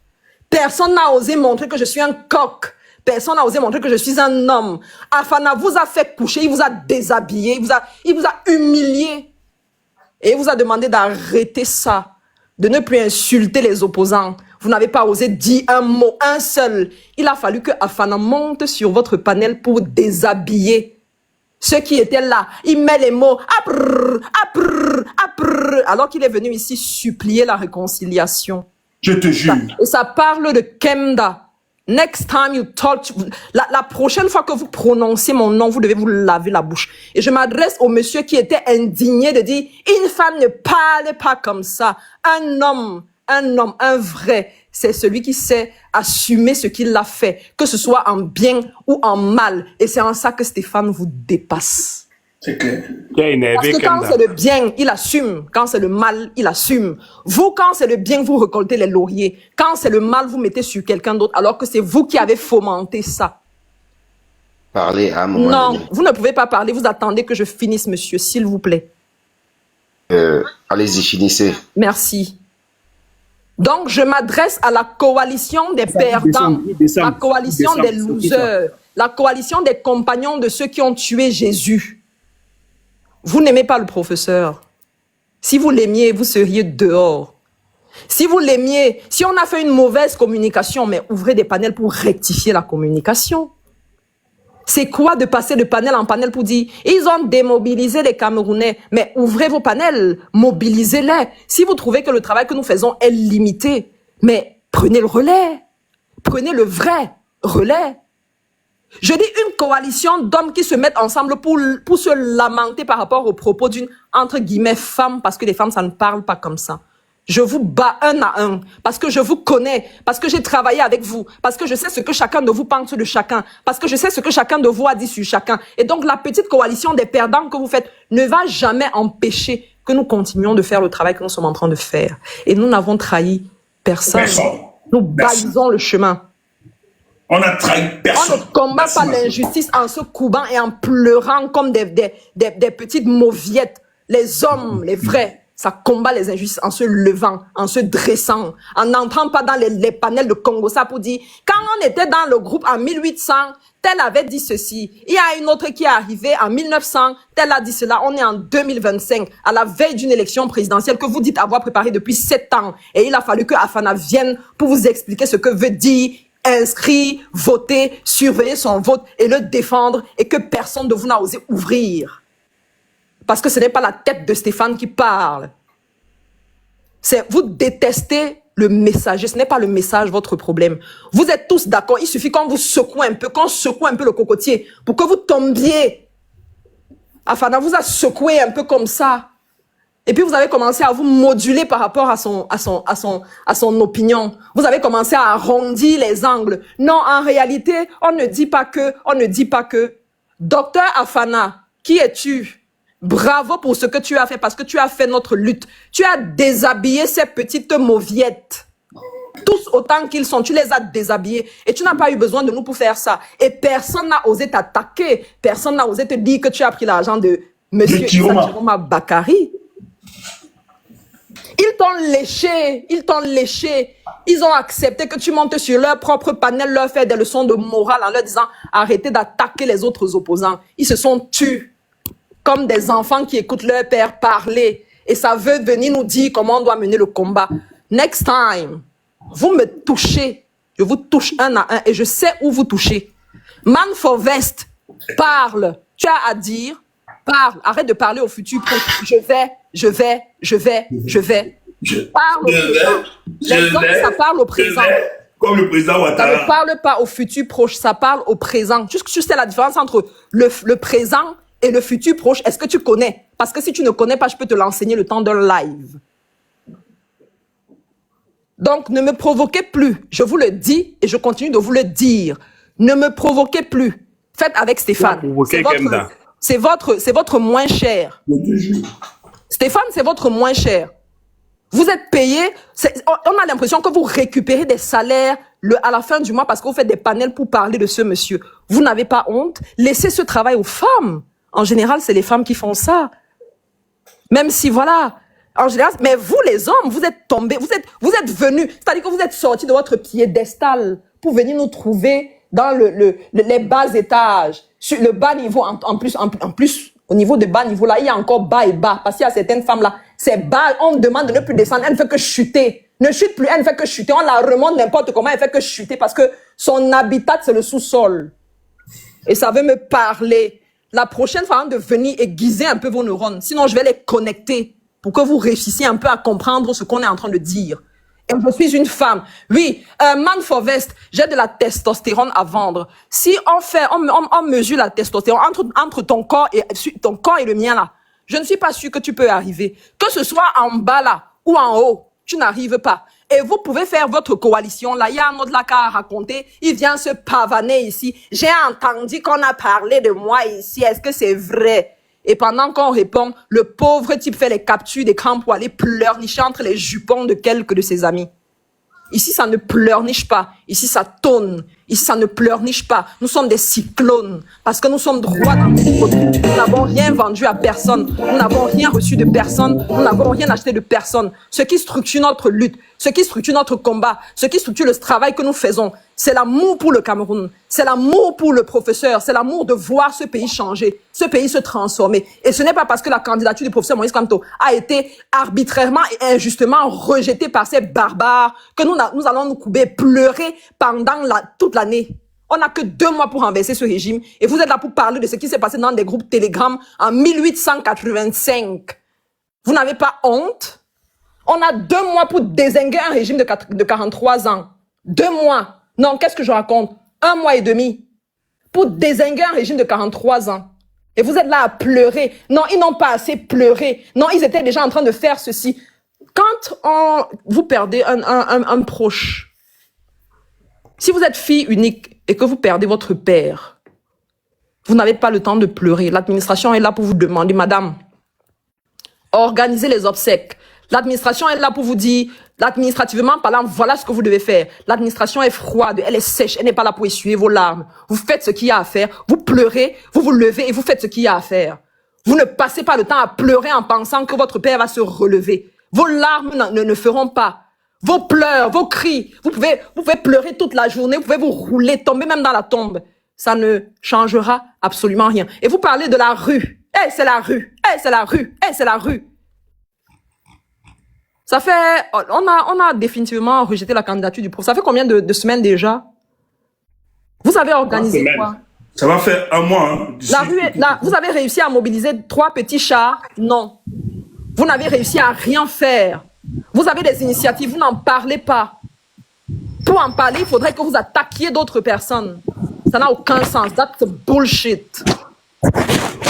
Personne n'a osé montrer que je suis un coq. Personne n'a osé montrer que je suis un homme. Afana vous a fait coucher, il vous a déshabillé, il vous a humilié. Et il vous a demandé d'arrêter ça, de ne plus insulter les opposants. Vous n'avez pas osé dire un mot, un seul. Il a fallu que Afana monte sur votre panel pour déshabiller ceux qui étaient là. Il met les mots aprrr, aprrr, aprrr, alors qu'il est venu ici supplier la réconciliation. Je te jure. Et ça parle de Kemda. Next time you talk, la prochaine fois que vous prononcez mon nom, vous devez vous laver la bouche. Et je m'adresse au monsieur qui était indigné de dire, une femme ne parle pas comme ça. Un homme, un vrai, c'est celui qui sait assumer ce qu'il a fait, que ce soit en bien ou en mal. Et c'est en ça que Stéphane vous dépasse. C'est clair. Parce que quand c'est le bien, il assume. Quand c'est le mal, il assume. Vous, quand c'est le bien, vous récoltez les lauriers. Quand c'est le mal, vous mettez sur quelqu'un d'autre, alors que c'est vous qui avez fomenté ça. Parlez à un moment Non, donné. vous ne pouvez pas parler. Vous attendez que je finisse, monsieur, s'il vous plaît. Allez-y, finissez. Merci. Donc, je m'adresse à la coalition des perdants, la coalition des losers, la coalition des compagnons de ceux qui ont tué Jésus. Vous n'aimez pas le professeur. Si vous l'aimiez, vous seriez dehors. Si vous l'aimiez, si on a fait une mauvaise communication, mais ouvrez des panels pour rectifier la communication. C'est quoi de passer de panel en panel pour dire « Ils ont démobilisé les Camerounais ». Mais ouvrez vos panels, mobilisez-les. Si vous trouvez que le travail que nous faisons est limité, mais prenez le relais. Prenez le vrai relais. Je dis une coalition d'hommes qui se mettent ensemble pour se lamenter par rapport aux propos d'une, entre guillemets, femme, parce que les femmes, ça ne parle pas comme ça. Je vous bats un à un, parce que je vous connais, parce que j'ai travaillé avec vous, parce que je sais ce que chacun de vous pense de chacun, parce que je sais ce que chacun de vous a dit sur chacun. Et donc, la petite coalition des perdants que vous faites ne va jamais empêcher que nous continuions de faire le travail que nous sommes en train de faire. Et nous n'avons trahi personne. Nous balisons le chemin. On a trahi personne. On ne combat pas l'injustice en se courbant et en pleurant comme des petites mauviettes. Les hommes, les vrais, ça combat les injustices en se levant, en se dressant, en n'entrant pas dans les panels de Congo, ça pour dire, quand on était dans le groupe en 1800, tel avait dit ceci. Il y a une autre qui est arrivée en 1900, tel a dit cela. On est en 2025, à la veille d'une élection présidentielle que vous dites avoir préparée depuis 7 ans. Et il a fallu que Afana vienne pour vous expliquer ce que veut dire inscrire, voter, surveiller son vote et le défendre et que personne de vous n'a osé ouvrir. Parce que ce n'est pas la tête de Stéphane qui parle. Vous détestez le messager. Ce n'est pas le message votre problème. Vous êtes tous d'accord. Il suffit qu'on vous secoue un peu, qu'on secoue un peu le cocotier pour que vous tombiez. Afana vous a secoué un peu comme ça. Et puis vous avez commencé à vous moduler par rapport à son opinion. Vous avez commencé à arrondir les angles. Non, en réalité, on ne dit pas que. Docteur Afana, qui es-tu? Bravo pour ce que tu as fait, parce que tu as fait notre lutte. Tu as déshabillé ces petites mauviettes. Tous autant qu'ils sont, tu les as déshabillés. Et tu n'as pas eu besoin de nous pour faire ça. Et personne n'a osé t'attaquer. Personne n'a osé te dire que tu as pris l'argent de Monsieur Issa Bakari. Ils t'ont léché. Ils ont accepté que tu montes sur leur propre panel, leur faire des leçons de morale en leur disant arrêtez d'attaquer les autres opposants. Ils se sont tus comme des enfants qui écoutent leur père parler. Et ça veut venir nous dire comment on doit mener le combat. Next time, vous me touchez. Je vous touche un à un et je sais où vous touchez. Man for Vest, parle. Tu as à dire, parle. Arrête de parler au futur. Je vais. Parle au présent. Les hommes, ça parle au présent. Comme le président Ouattara. Ça ne parle pas au futur proche, ça parle au présent. Juste que tu sais la différence entre le présent et le futur proche. Est-ce que tu connais? Parce que si tu ne connais pas, je peux te l'enseigner le temps d'un live. Donc, ne me provoquez plus. Je vous le dis et je continue de vous le dire. Ne me provoquez plus. Faites avec Stéphane. C'est votre moins cher. Stéphane, c'est votre moins cher. Vous êtes payé. On a l'impression que vous récupérez des salaires à la fin du mois parce que vous faites des panels pour parler de ce monsieur. Vous n'avez pas honte? Laissez ce travail aux femmes. En général, c'est les femmes qui font ça. Même si, voilà, en général, mais vous, les hommes, vous êtes tombés, vous êtes venus, c'est-à-dire que vous êtes sortis de votre piédestal pour venir nous trouver dans les bas étages, sur le bas niveau, en plus, au niveau de bas niveau, là, il y a encore bas et bas, parce qu'il y a certaines femmes là, c'est bas, on demande de ne plus descendre, elle ne fait que chuter. Ne chute plus, elle ne fait que chuter, on la remonte n'importe comment, elle fait que chuter, parce que son habitat, c'est le sous-sol. Et ça veut me parler. La prochaine fois, de venir aiguiser un peu vos neurones. Sinon, je vais les connecter pour que vous réussissiez un peu à comprendre ce qu'on est en train de dire. Et je suis une femme. Oui, Man for Vest, j'ai de la testostérone à vendre. Si on mesure la testostérone entre ton corps et le mien là, je ne suis pas sûre que tu peux arriver. Que ce soit en bas là ou en haut, tu n'arrives pas. Et vous pouvez faire votre coalition. Là, il y a un autre là qui a raconté. Il vient se pavaner ici. J'ai entendu qu'on a parlé de moi ici. Est-ce que c'est vrai? Et pendant qu'on répond, le pauvre type fait les captures d'écran pour aller pleurnicher entre les jupons de quelques de ses amis. Ici, ça ne pleurniche pas. Ici, ça tonne. Ici, ça ne pleurniche pas. Nous sommes des cyclones. Parce que nous sommes droits dans notre côté. Nous n'avons rien vendu à personne. Nous n'avons rien reçu de personne. Nous n'avons rien acheté de personne. Ce qui structure notre lutte, ce qui structure notre combat, ce qui structure le travail que nous faisons, c'est l'amour pour le Cameroun. C'est l'amour pour le professeur. C'est l'amour de voir ce pays changer, ce pays se transformer. Et ce n'est pas parce que la candidature du professeur Moïse Kamto a été arbitrairement et injustement rejetée par ces barbares que nous allons nous couper, pleurer pendant toute l'année. On n'a que 2 mois pour renverser ce régime. Et vous êtes là pour parler de ce qui s'est passé dans des groupes Telegram en 1885. Vous n'avez pas honte? On a 2 mois pour dézinguer un régime de 43 ans. 2 mois. Non, qu'est-ce que je raconte? 1 mois et demi. Pour dézinguer un régime de 43 ans. Et vous êtes là à pleurer. Non, ils n'ont pas assez pleuré. Non, ils étaient déjà en train de faire ceci. Quand vous perdez un proche, si vous êtes fille unique et que vous perdez votre père, vous n'avez pas le temps de pleurer. L'administration est là pour vous demander, madame, organisez les obsèques. L'administration est là pour vous dire, administrativement parlant, voilà ce que vous devez faire. L'administration est froide, elle est sèche, elle n'est pas là pour essuyer vos larmes. Vous faites ce qu'il y a à faire, vous pleurez, vous vous levez et vous faites ce qu'il y a à faire. Vous ne passez pas le temps à pleurer en pensant que votre père va se relever. Vos larmes ne feront pas. Vos pleurs, vos cris, vous pouvez pleurer toute la journée, vous pouvez vous rouler, tomber même dans la tombe. Ça ne changera absolument rien. Et vous parlez de la rue. Eh, c'est la rue. Eh, c'est la rue. Eh, c'est la rue. Ça fait... On a définitivement rejeté la candidature du prof. Ça fait combien de semaines déjà? Vous avez organisé quoi? Ça va faire un mois. Hein, la rue est là. Vous avez réussi à mobiliser 3 petits chars? Non. Vous n'avez réussi à rien faire. Vous avez des initiatives, vous n'en parlez pas. Pour en parler, il faudrait que vous attaquiez d'autres personnes. Ça n'a aucun sens. That's bullshit.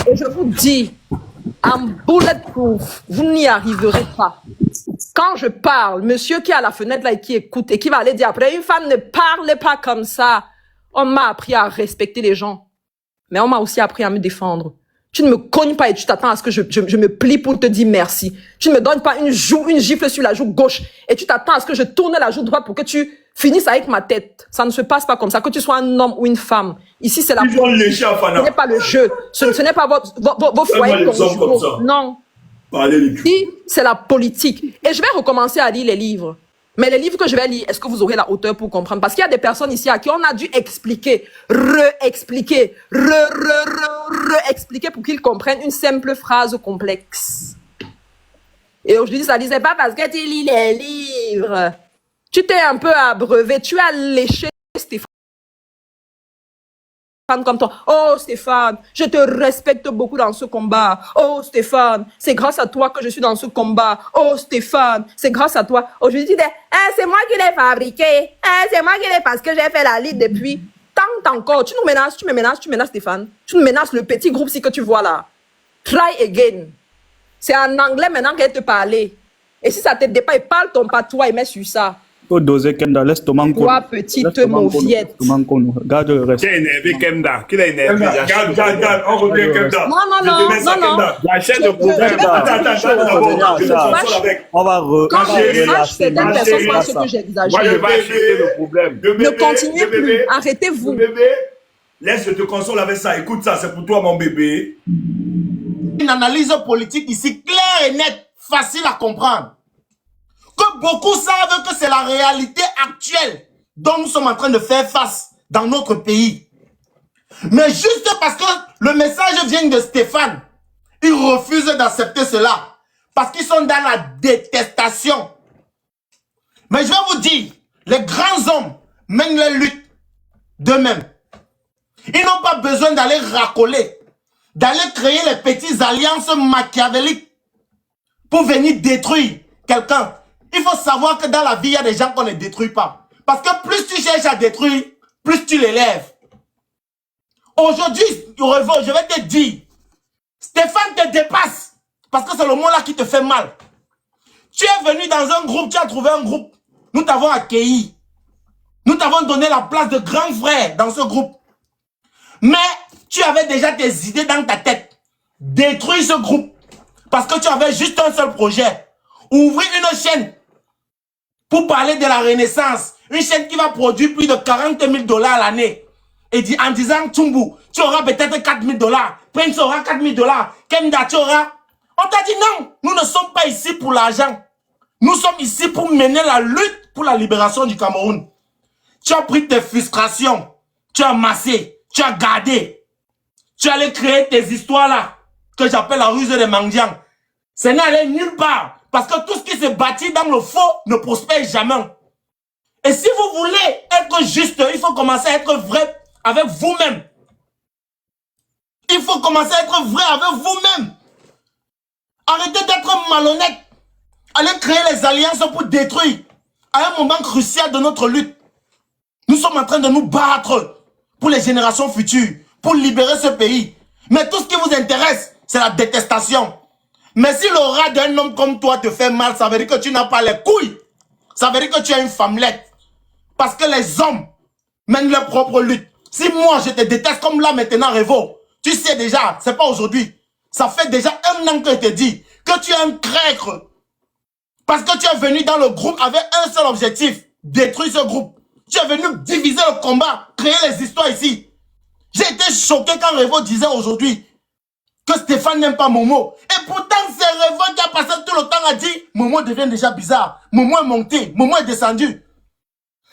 Et je vous dis, en bulletproof, vous n'y arriverez pas. Quand je parle, monsieur qui est à la fenêtre là et qui écoute et qui va aller dire après, une femme ne parle pas comme ça. On m'a appris à respecter les gens. Mais on m'a aussi appris à me défendre. Tu ne me cognes pas et tu t'attends à ce que je me plie pour te dire merci. Tu ne me donnes pas une gifle sur la joue gauche et tu t'attends à ce que je tourne la joue droite pour que tu finisses avec ma tête. Ça ne se passe pas comme ça, que tu sois un homme ou une femme. Ici, c'est la politique. Ce n'est pas le jeu. Ce n'est pas vos foyers conjugaux. Non. Ici, c'est la politique. Et je vais recommencer à lire les livres. Mais les livres que je vais lire, est-ce que vous aurez la hauteur pour comprendre? Parce qu'il y a des personnes ici à qui on a dû expliquer, re-expliquer, re-expliquer pour qu'ils comprennent une simple phrase complexe. Et aujourd'hui, ça disait pas parce que tu lis les livres. Tu t'es un peu abreuvé, tu as léché Stéphane comme toi. Oh Stéphane, je te respecte beaucoup dans ce combat. Oh Stéphane, c'est grâce à toi que je suis dans ce combat. Oh Stéphane, c'est grâce à toi. Aujourd'hui, tu dis, c'est moi qui l'ai fabriqué. C'est moi qui l'ai parce que j'ai fait la lead depuis. Tant encore, tu nous menaces, tu me menaces Stéphane. Tu nous menaces le petit groupe-ci que tu vois là. Try again. C'est en anglais maintenant qu'elle te parler. Et si ça te dépasse, parle ton patois et mets sur ça. Toi, petite mauviette. Garde le reste. Qui a énervé Kemda? Qui l'a énervé? Garde, on revient Kemda. Non. J'achète le problème. On va relâcher. Moi, je vais acheter le problème. Ne continuez plus. Arrêtez-vous. Laisse, je te console avec ça. Écoute ça, c'est pour toi, mon bébé. Une analyse politique ici claire et nette, facile à comprendre. Que beaucoup savent que c'est la réalité actuelle dont nous sommes en train de faire face dans notre pays. Mais juste parce que le message vient de Stéphane, ils refusent d'accepter cela. Parce qu'ils sont dans la détestation. Mais je vais vous dire, les grands hommes mènent les luttes d'eux-mêmes. Ils n'ont pas besoin d'aller racoler, d'aller créer les petites alliances machiavéliques pour venir détruire quelqu'un. Il faut savoir que dans la vie, il y a des gens qu'on ne détruit pas. Parce que plus tu cherches à détruire, plus tu l'élèves. Aujourd'hui, je vais te dire, Stéphane te dépasse. Parce que c'est le mot-là qui te fait mal. Tu es venu dans un groupe, tu as trouvé un groupe. Nous t'avons accueilli. Nous t'avons donné la place de grand frère dans ce groupe. Mais tu avais déjà tes idées dans ta tête. Détruire ce groupe. Parce que tu avais juste un seul projet. Ouvrir une chaîne pour parler de la Renaissance. Une chaîne qui va produire plus de 40 000 $ à l'année. Et en disant, Tumbu, tu auras peut-être 4 000 $. Prince aura 4 000 $. Kemda, tu auras. On t'a dit non, nous ne sommes pas ici pour l'argent. Nous sommes ici pour mener la lutte pour la libération du Cameroun. Tu as pris tes frustrations. Tu as massé. Tu as gardé. Tu allais créer tes histoires là, que j'appelle la ruse des mendiants. Ça n'est allé nulle part. Parce que tout ce qui se bâtit dans le faux ne prospère jamais. Et si vous voulez être juste, il faut commencer à être vrai avec vous-même. Il faut commencer à être vrai avec vous-même. Arrêtez d'être malhonnête. Allez créer les alliances pour détruire. À un moment crucial de notre lutte, nous sommes en train de nous battre pour les générations futures, pour libérer ce pays. Mais tout ce qui vous intéresse, c'est la détestation. Mais si l'aura d'un homme comme toi te fait mal, ça veut dire que tu n'as pas les couilles. Ça veut dire que tu es une femmelette. Parce que les hommes mènent leur propre lutte. Si moi je te déteste comme là maintenant, Revo, tu sais déjà, c'est pas aujourd'hui. Ça fait déjà 1 an que je te dis que tu es un crèque. Parce que tu es venu dans le groupe avec un seul objectif, détruire ce groupe. Tu es venu diviser le combat, créer les histoires ici. J'ai été choqué quand Revo disait aujourd'hui que Stéphane n'aime pas Momo. Et pourtant, c'est Révo qui a passé tout le temps à dire Momo devient déjà bizarre. Momo est monté, Momo est descendu.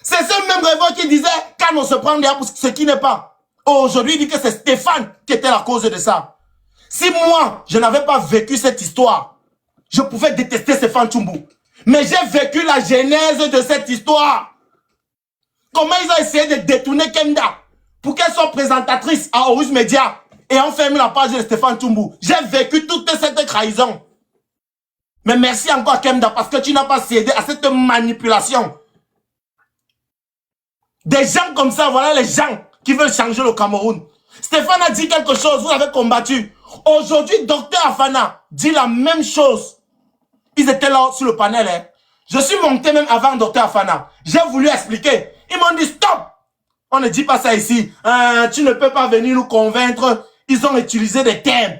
C'est ce même Révo qui disait quand on se prend derrière pour ce qui n'est pas. Aujourd'hui, il dit que c'est Stéphane qui était la cause de ça. Si moi, je n'avais pas vécu cette histoire, je pouvais détester Stéphane Tchoumbou. Mais j'ai vécu la genèse de cette histoire. Comment ils ont essayé de détourner Kemda pour qu'elle soit présentatrice à Horus Media et on ferme la page de Stéphane Tchoumbou. J'ai vécu toute cette trahison. Mais merci encore Kemda parce que tu n'as pas cédé à cette manipulation. Des gens comme ça, voilà les gens qui veulent changer le Cameroun. Stéphane a dit quelque chose, vous avez combattu. Aujourd'hui, Docteur Afana dit la même chose. Ils étaient là sur le panel. Hein. Je suis monté même avant Docteur Afana. J'ai voulu expliquer. Ils m'ont dit stop. On ne dit pas ça ici. Tu ne peux pas venir nous convaincre. Ils ont utilisé des termes.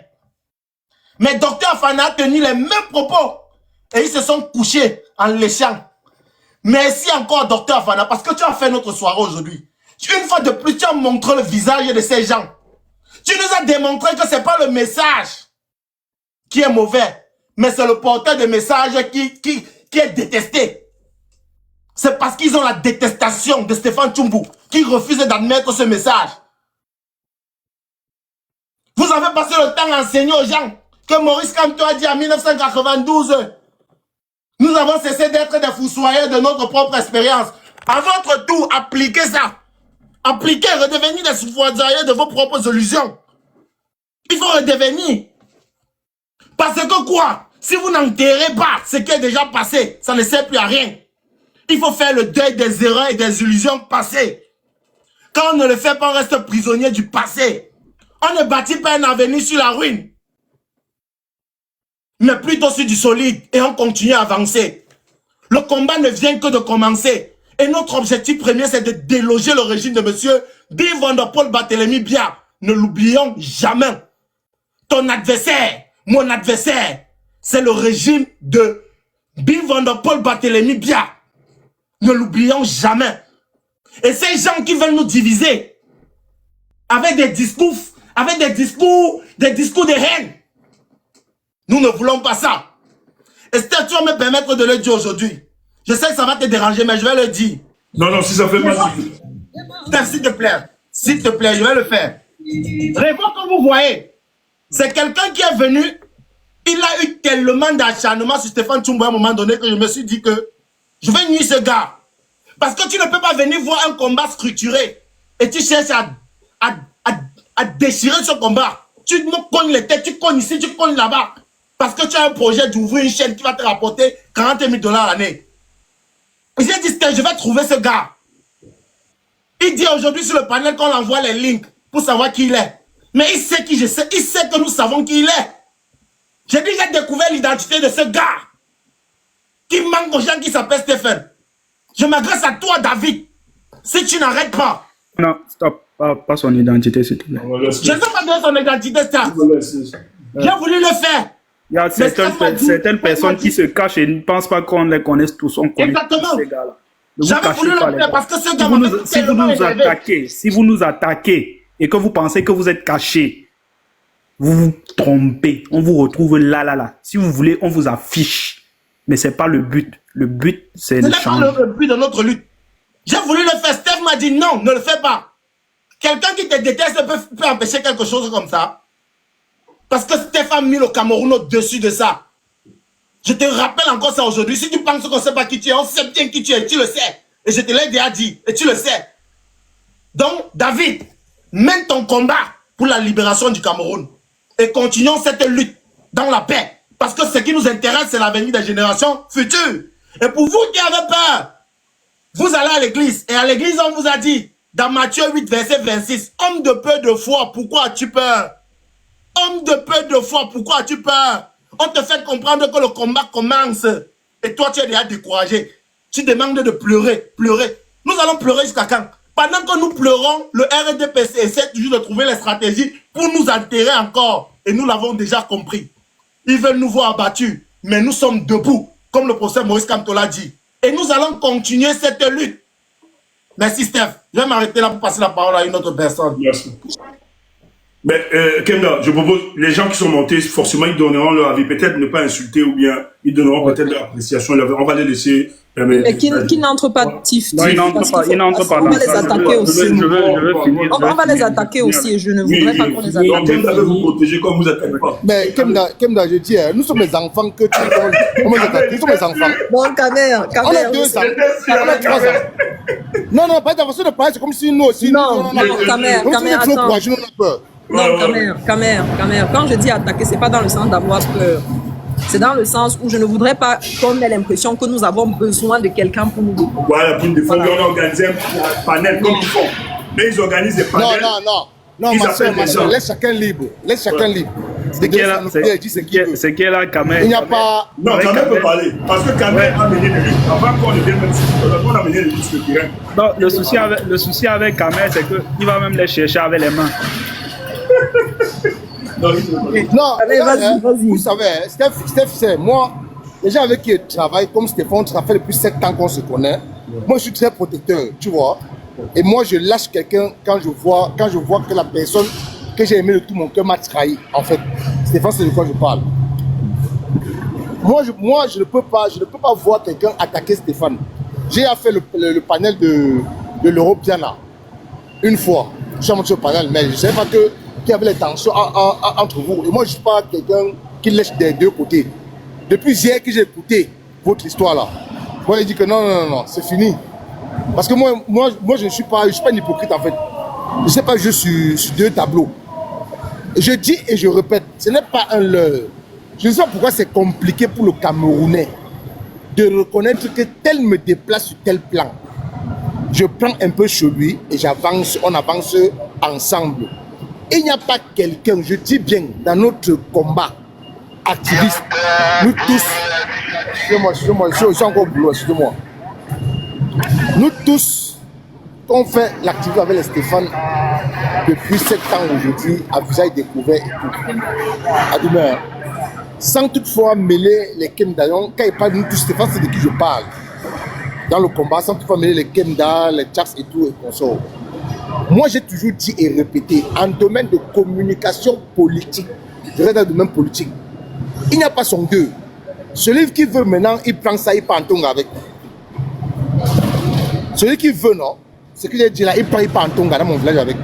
Mais Docteur Afana a tenu les mêmes propos. Et ils se sont couchés en léchant. Merci encore Docteur Afana parce que tu as fait notre soirée aujourd'hui. Une fois de plus, tu as montré le visage de ces gens. Tu nous as démontré que ce n'est pas le message qui est mauvais, mais c'est le porteur de message qui est détesté. C'est parce qu'ils ont la détestation de Stéphane Tchoumbou qui refuse d'admettre ce message. Vous avez passé le temps à enseigner aux gens que Maurice Kamto a dit en 1992 nous avons cessé d'être des fossoyeurs de notre propre expérience. À votre tour, appliquez ça. Appliquez, redevenez des fossoyeurs de vos propres illusions. Il faut redevenir. Parce que quoi? Si vous n'enterrez pas ce qui est déjà passé, ça ne sert plus à rien. Il faut faire le deuil des erreurs et des illusions passées. Quand on ne le fait pas, on reste prisonnier du passé. On ne bâtit pas un avenir sur la ruine. Mais plutôt sur du solide et on continue à avancer. Le combat ne vient que de commencer. Et notre objectif premier, c'est de déloger le régime de monsieur Bill Van der Paul Barthélemy Bia. Ne l'oublions jamais. Ton adversaire, mon adversaire, c'est le régime de Bill Van der Paul Barthélemy Bia. Ne l'oublions jamais. Et ces gens qui veulent nous diviser avec des discours, de haine, nous ne voulons pas ça. Esther, tu vas me permettre de le dire aujourd'hui. Je sais que ça va te déranger, mais je vais le dire. Non, si ça fait mal. Esther, s'il te plaît, je vais le faire. Révo que vous voyez, c'est quelqu'un qui est venu, il a eu tellement d'acharnement sur Stéphane Tchoumbou à un moment donné que je me suis dit que je vais nuire ce gars. Parce que tu ne peux pas venir voir un combat structuré et tu cherches à déchirer ce combat. Tu me cognes les têtes, tu cognes ici, tu cognes là-bas. Parce que tu as un projet d'ouvrir une chaîne qui va te rapporter 40 000 $ l'année. J'ai dit que je vais trouver ce gars. Il dit aujourd'hui sur le panel qu'on envoie les links pour savoir qui il est. Mais il sait qui je sais, il sait que nous savons qui il est. J'ai déjà découvert l'identité de ce gars qui manque aux gens qui s'appellent Stéphane. Je m'adresse à toi, David. Si tu n'arrêtes pas. Non, stop. Pas son identité, s'il te plaît. Je ne sais pas donner son identité, ça. J'ai voulu le faire. Il y a certaines personnes qui se cachent et ne pensent pas qu'on les connaisse tous. On connaît tous ces gars-là. J'avais voulu le faire parce que ce gars si vous nous attaquez et que vous pensez que vous êtes cachés, vous vous trompez. On vous retrouve là. Si vous voulez, on vous affiche. Mais ce n'est pas le but. Le but, c'est de changer. Ce n'est pas le but de notre lutte. J'ai voulu le faire. Steph m'a dit non, ne le fais pas. Quelqu'un qui te déteste peut empêcher quelque chose comme ça. Parce que Steph a mis le Cameroun au-dessus de ça. Je te rappelle encore ça aujourd'hui. Si tu penses qu'on ne sait pas qui tu es, on sait bien qui tu es. Tu le sais. Et je te l'ai déjà dit. Et tu le sais. Donc, David, mène ton combat pour la libération du Cameroun. Et continuons cette lutte dans la paix. Parce que ce qui nous intéresse, c'est l'avenir des générations futures. Et pour vous qui avez peur, vous allez à l'église. Et à l'église, on vous a dit, dans Matthieu 8, verset 26, homme de peu de foi, pourquoi as-tu peur? Homme de peu de foi, pourquoi as-tu peur? On te fait comprendre que le combat commence. Et toi, tu es déjà découragé. Tu demandes de pleurer, pleurer. Nous allons pleurer jusqu'à quand? Pendant que nous pleurons, le RDPC essaie toujours de trouver les stratégies pour nous enterrer encore. Et nous l'avons déjà compris. Ils veulent nous voir abattus. Mais nous sommes debout, comme le professeur Maurice Kamto l'a dit. Et nous allons continuer cette lutte. Merci Steph. Je vais m'arrêter là pour passer la parole à une autre personne. Merci. Mais Kenda, je propose, les gens qui sont montés, forcément, ils donneront leur avis. Peut-être ne pas insulter ou bien ils donneront peut-être leur appréciation. On va les laisser. Mais qui n'entre pas tif. Non, ils n'entrent pas. Ils n'entrent pas. On va les attaquer aussi. Je veux finir. On va les attaquer aussi et je ne voudrais pas qu'on les attaque. Donc, Kenda veut vous protéger comme vous attaquez pas. Mais Kemda, je dis, nous sommes les enfants que tu... Comment attaquer? Nous sommes les enfants. Bon, Kamer, On a 2 ans. On a 3 ans. Non, pas de façon de parler, c'est comme si nous aussi... Non, Kamer, attends. Non, Kamer. Quand je dis attaquer, c'est pas dans le sens d'avoir peur. C'est dans le sens où je ne voudrais pas qu'on ait l'impression que nous avons besoin de quelqu'un pour nous défendre. Voilà, pour nous défendre, on a organisé un panel comme ils font. Mais ils organisent des panels. Non, ma soeur, laisse chacun libre. C'est qui est là, Kamer? Il n'y a pas... Non, Kamer peut parler. Parce que Kamer a mené le lutte. Avant qu'on ne vienne même sur on a mené le lutte sur le terrain. Non, le souci avec Kamer, c'est qu'il va même les chercher avec les mains. Non, allez, vas-y. Vous savez, Steph, c'est moi, les gens avec qui je travaille, comme Stéphane, ça fait depuis 7 ans qu'on se connaît. Moi, je suis très protecteur, tu vois. Et moi, je lâche quelqu'un quand je vois que la personne que j'ai aimée de tout mon cœur m'a trahi. En fait, Stéphane, c'est de quoi je parle. Moi, je ne peux pas voir quelqu'un attaquer Stéphane. J'ai fait le panel de l'Europe bien là. Une fois, je suis monté sur le panel, mais je ne savais pas qu'il y avait les tensions entre vous. Et moi, je ne suis pas quelqu'un qui lèche des deux côtés. Depuis hier que j'ai écouté votre histoire là, moi, il dit que non, c'est fini. Parce que moi je ne suis pas un hypocrite en fait. Je ne sais pas, je suis sur 2 tableaux. Je dis et je répète, ce n'est pas un leurre. Je ne sais pas pourquoi c'est compliqué pour le Camerounais de reconnaître que tel me déplace sur tel plan. Je prends un peu sur lui et on avance ensemble. Il n'y a pas quelqu'un, je dis bien, dans notre combat activiste, nous tous, excusez-moi, je suis encore au boulot, excusez-moi. Nous tous, on fait l'activité avec les Stéphane depuis 7 ans aujourd'hui, à visage découvert et tout. À demain, sans toutefois mêler les Kemdayon, quand il parle de nous tous, Stéphane, c'est de qui je parle. Dans le combat, sans toutefois mêler les Kemda, les Tchaks et tout, et consorts. Moi, j'ai toujours dit et répété, en domaine de communication politique, je reste dans le domaine politique, il n'y a pas son deux. Celui qui veut maintenant, il prend ça, il part en tonga avec. Celui qui veut, non, ce que j'ai dit là, il part en tonga dans mon village avec.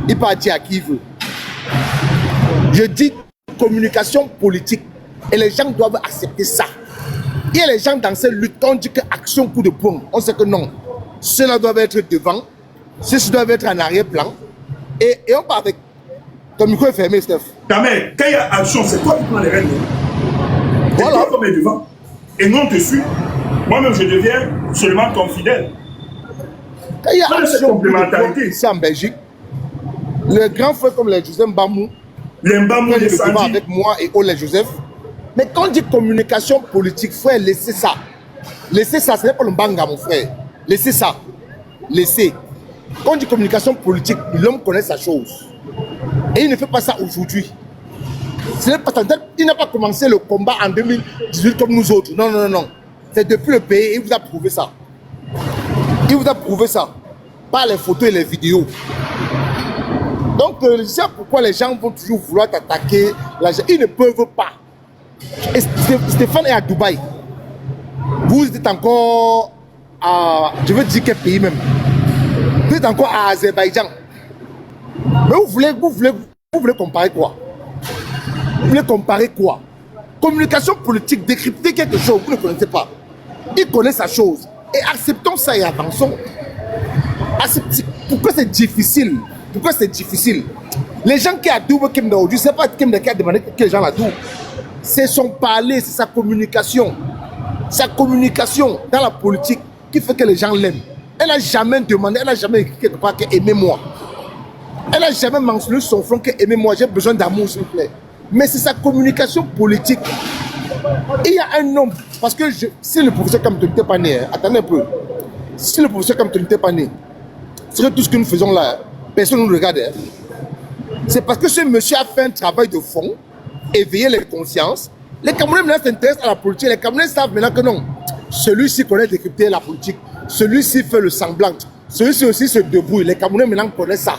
Il part dire à qui il veut. Je dis communication politique et les gens doivent accepter ça. Il y a les gens dans cette lutte, on dit que action coup de poing, on sait que non. Ceux-là doivent être devant, ceux-ci doivent être en arrière-plan. Et on part avec. Ton micro est fermé, Steph. Kamer, quand il y a action, c'est toi qui prends les rênes. Voilà. C'est toi qui mets devant. Et non, on te suit. Moi-même, je deviens seulement ton fidèle. Quand il y a cette complémentarité ici en Belgique, les grands frères comme les Joseph Mbamou, les Mbamou, les Sandi, avec moi et Ole Joseph. Mais quand on dit communication politique, frère, laissez ça. Laissez ça, ce n'est pas le banga, mon frère. Laissez ça. Laissez. Quand on dit communication politique, l'homme connaît sa chose. Et il ne fait pas ça aujourd'hui. Il n'a pas commencé le combat en 2018 comme nous autres. Non. C'est depuis le pays, il vous a prouvé ça. Il vous a prouvé ça. Par les photos et les vidéos. Donc, je sais pourquoi les gens vont toujours vouloir t'attaquer. Ils ne peuvent pas. Et Stéphane est à Dubaï. Vous êtes encore à... Je veux dire quel pays même. Vous êtes encore à Azerbaïdjan. Mais vous voulez comparer quoi? Vous voulez comparer quoi? Communication politique, décrypter quelque chose, vous ne connaissez pas. Il connaît sa chose. Et acceptons ça et avançons. Pourquoi c'est difficile? Pourquoi c'est difficile? Les gens qui adoubent Kemda aujourd'hui, ce n'est pas Kemda qui a demandé que les gens l'adoubent. C'est son parler, c'est sa communication. Sa communication dans la politique qui fait que les gens l'aiment. Elle n'a jamais demandé, elle n'a jamais écrit quelque part que aimez-moi. Elle n'a jamais mentionné sur son front que aimez-moi, j'ai besoin d'amour, s'il vous plaît. Mais c'est sa communication politique. Il y a un homme, parce que si le professeur Kamto n'était pas né, attendez un peu. Si le professeur Kamto n'était pas né, c'est que tout ce que nous faisons là, personne ne nous regarde. C'est parce que ce monsieur a fait un travail de fond, éveiller les consciences. Les Camerounais maintenant s'intéressent à la politique. Les Camerounais savent maintenant que non. Celui-ci connaît décrypter la politique. Celui-ci fait le semblant. Celui-ci aussi se débrouille. Les Camerounais maintenant connaissent ça.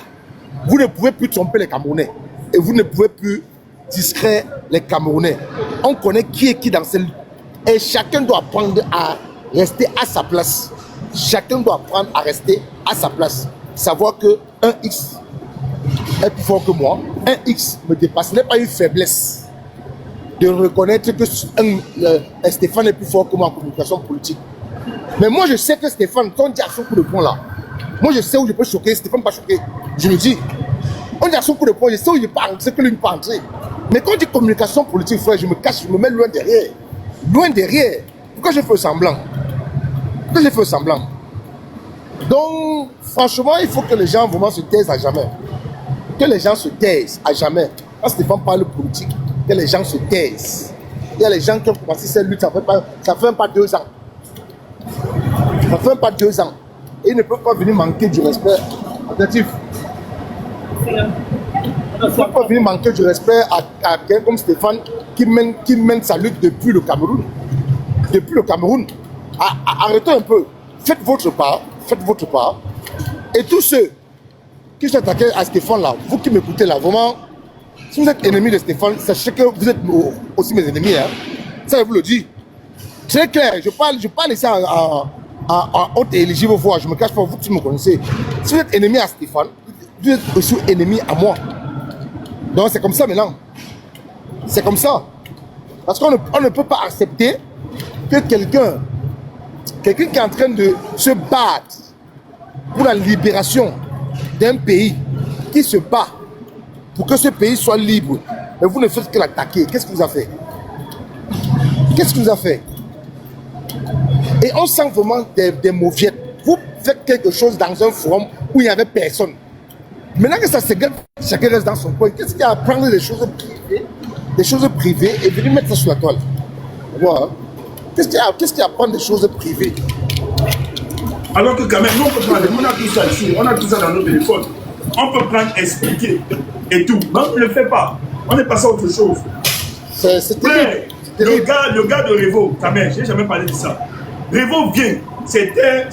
Vous ne pouvez plus tromper les Camerounais. et vous ne pouvez plus distraire les Camerounais. On connaît qui est qui dans cette lutte. Et chacun doit apprendre à rester à sa place. Chacun doit apprendre à rester à sa place. Savoir que un X est plus fort que moi. Un X me dépasse. Ce n'est pas une faiblesse de reconnaître que Stéphane est plus fort que moi en communication politique. Mais moi, je sais que Stéphane, quand on dit à son coup de poing là, moi, je sais où je peux choquer. Stéphane ne pas choquer. Je le dis. On dit à son coup de poing, je sais où il peut entrer, que lui ne peut pas entrer. Mais quand on dit communication politique, frère, je me cache, je me mets loin derrière. Loin derrière. Pourquoi je fais semblant? Pourquoi je fais semblant? Donc, franchement, il faut que les gens vraiment se taisent à jamais. Que les gens se taisent à jamais. Quand Stéphane parle politique, que les gens se taisent. Il y a les gens qui ont commencé cette lutte, ça fait même pas 2 ans. Ça fait même pas 2 ans. Et ils ne peuvent pas venir manquer du respect. Attentif. Ils ne peuvent pas venir manquer du respect à quelqu'un comme Stéphane qui mène sa lutte depuis le Cameroun. Depuis le Cameroun. Arrêtez un peu. Faites votre part. Faites votre part. Et tous ceux qui sont attaqués à Stéphane là, vous qui m'écoutez là, vraiment, si vous êtes ennemi de Stéphane, sachez que vous êtes aussi mes ennemis. Hein. Ça, je vous le dis. Très clair. Je parle ici en haute et éligible voix. Je ne me cache pas, vous qui me connaissez. Si vous êtes ennemi à Stéphane, vous êtes aussi ennemi à moi. Donc c'est comme ça maintenant. C'est comme ça. Parce qu'on ne peut pas accepter que quelqu'un qui est en train de se battre pour la libération d'un pays, qui se bat pour que ce pays soit libre, et vous ne faites que l'attaquer. Qu'est-ce que vous avez fait? Qu'est-ce que vous avez fait? Et on sent vraiment des mauviettes. Vous faites quelque chose dans un forum où il n'y avait personne. Maintenant que ça se gagne, chacun reste dans son coin. Qu'est-ce qu'il y a à prendre des choses privées et venir mettre ça sur la toile? Voilà. Qu'est-ce qu'il y a à prendre des choses privées? Alors que quand même, nous, on a tout ça ici, on a tout ça dans nos téléphones. On peut prendre, expliquer et tout. Mais on ne le fait pas. On est passé à autre chose. C'est terrible. Le gars de Revo, quand même, je n'ai jamais parlé de ça. Revo vient, c'était,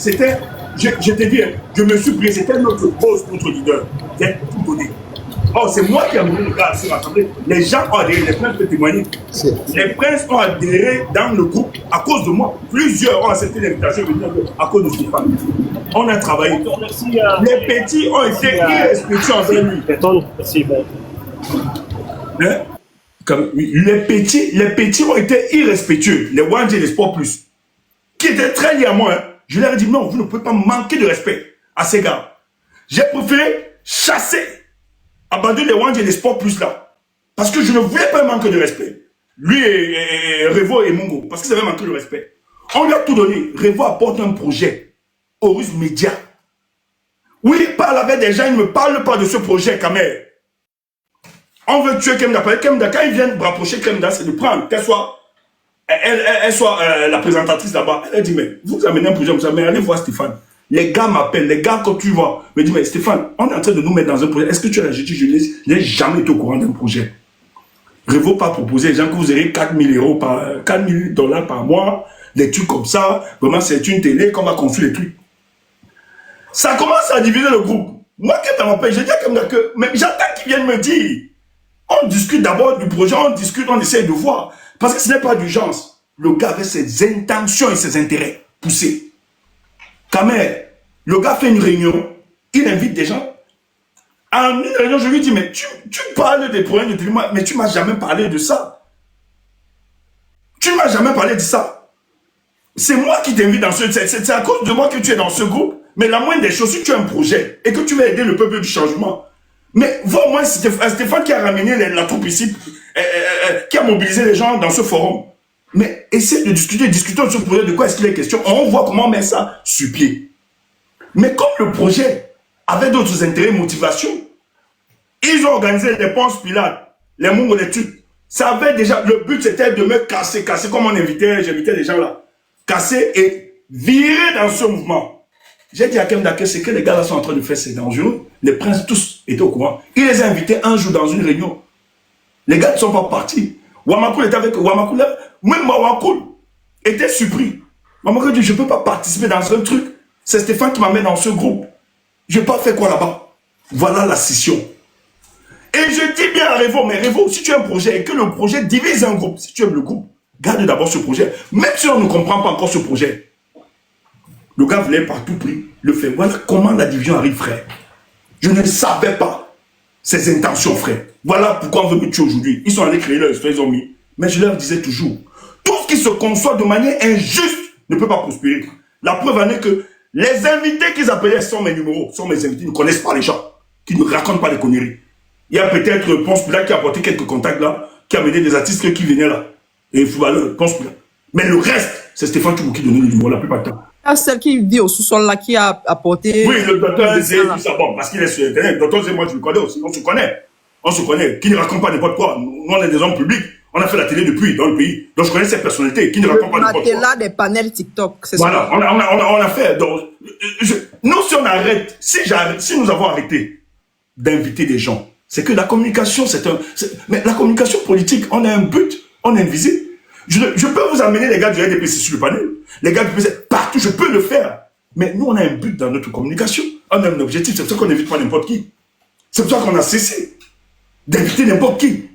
je te dis, je me suis pris, c'était notre pause contre leader. C'est tout donné. Oh, c'est moi qui ai amené le gars sur l'Assemblée. Les gens ont adhéré, les princes peuvent témoigner. Les princes ont adhéré dans le groupe à cause de moi. Plusieurs ont accepté l'invitation à cause de Stéphane. On a travaillé. Les petits ont été irrespectueux envers lui. Hein? Les petits ont été irrespectueux. Les Wandji et les Sport Plus, qui étaient très liés à moi. Hein? Je leur ai dit non, vous ne pouvez pas manquer de respect à ces gars. J'ai préféré chasser, abandonner les Wandji et les Sport Plus là. Parce que je ne voulais pas manquer de respect. Lui et Revo et Mungo, parce qu'ils avaient manqué de respect. On lui a tout donné. Revo apporte un projet. Horus Media. Oui, il parle avec des gens, il ne me parle pas de ce projet quand même. On veut tuer Kemda. Kemda, quand ils viennent rapprocher Kemda, c'est de prendre, qu'elle soit, elle soit la présentatrice là-bas. Elle dit, mais vous amenez un projet, mais allez voir Stéphane. Les gars m'appellent, les gars, quand tu vois, me disent, mais Stéphane, on est en train de nous mettre dans un projet. Est-ce que tu as la justice? Je n'ai jamais été au courant d'un projet. Revo pas proposer, les gens que vous aurez 4 000 $ par mois, des trucs comme ça. Vraiment, c'est une télé qu'on va construire les trucs. Ça commence à diviser le groupe. Moi, quand on m'appelle, je dis que, mais j'attends qu'ils viennent me dire. On discute d'abord du projet, on discute, on essaie de voir. Parce que ce n'est pas d'urgence. Le gars avait ses intentions et ses intérêts poussés. Quand même, le gars fait une réunion, il invite des gens. En une réunion, je lui dis, mais tu parles des problèmes de traitement, mais tu ne m'as jamais parlé de ça. Tu ne m'as jamais parlé de ça. C'est moi qui t'invite dans ce... C'est à cause de moi que tu es dans ce groupe. Mais la moindre des choses, si tu as un projet et que tu veux aider le peuple du changement, mais vois au moins Stéphane qui a ramené la troupe ici, qui a mobilisé les gens dans ce forum. Mais essaie de discutons de ce projet, de quoi est-ce qu'il est question. On voit comment on met ça sur pied. Mais comme le projet avait d'autres intérêts, motivations, ils ont organisé les Ponce Pilate, les Mungo, les trucs. Ça avait déjà, le but c'était de me casser comme on invitait, j'invitais les gens là. Casser et virer dans ce mouvement. J'ai dit à Kemda que ce que les gars là sont en train de faire, c'est dangereux. Les princes tous étaient au courant. Il les a invités un jour dans une réunion. Les gars ne sont pas partis. Wamakoul était avec Wamakoul. Même Wamakoul était surpris. Wamakoul dit, je ne peux pas participer dans un truc. C'est Stéphane qui m'a mis dans ce groupe. Je n'ai pas fait quoi là-bas. Voilà la scission. Et je dis bien à Revo, mais Revo, si tu as un projet et que le projet divise un groupe, si tu aimes le groupe, garde d'abord ce projet. Même si on ne comprend pas encore ce projet. Le gars voulait par tout prix le faire. Voilà comment la division arrive, frère. Je ne savais pas ses intentions, frère. Voilà pourquoi on veut me tuer aujourd'hui. Ils sont allés créer leur histoire, ils ont mis. Mais je leur disais toujours, tout ce qui se conçoit de manière injuste ne peut pas prospérer. La preuve en est que les invités qu'ils appelaient sont mes numéros, sont mes invités, ils ne connaissent pas les gens, qui ne racontent pas les conneries. Il y a peut-être Ponce Pula qui a apporté quelques contacts là, qui a mené des artistes qui venaient là. Et footballeur, Ponce Pula. Mais le reste, c'est Stéphane Toubou qui donnait le numéro la plupart du temps. Ah, celle qui vit au sous-sol là, qui a apporté... Oui, le docteur Zé, tout ça, bon, parce qu'il est sur Internet. Le docteur Zé, moi je le connais aussi, on se connaît. On se connaît, qui ne raconte pas n'importe quoi. Nous, on est des hommes publics. On a fait la télé depuis, dans le pays. Donc je connais ces personnalités qui ne racontent pas n'importe quoi. Là des panels TikTok, c'est voilà, ça. on a fait. Donc, nous, si on arrête, si nous avons arrêté d'inviter des gens, c'est que la communication, mais la communication politique, on a un but, on a une visée. Je peux vous amener les gars du RDPC sur le panel, les gars du PCC, partout, je peux le faire. Mais nous, on a un but dans notre communication. On a un objectif, c'est pour ça qu'on n'invite pas n'importe qui. C'est pour ça qu'on a cessé d'inviter n'importe qui.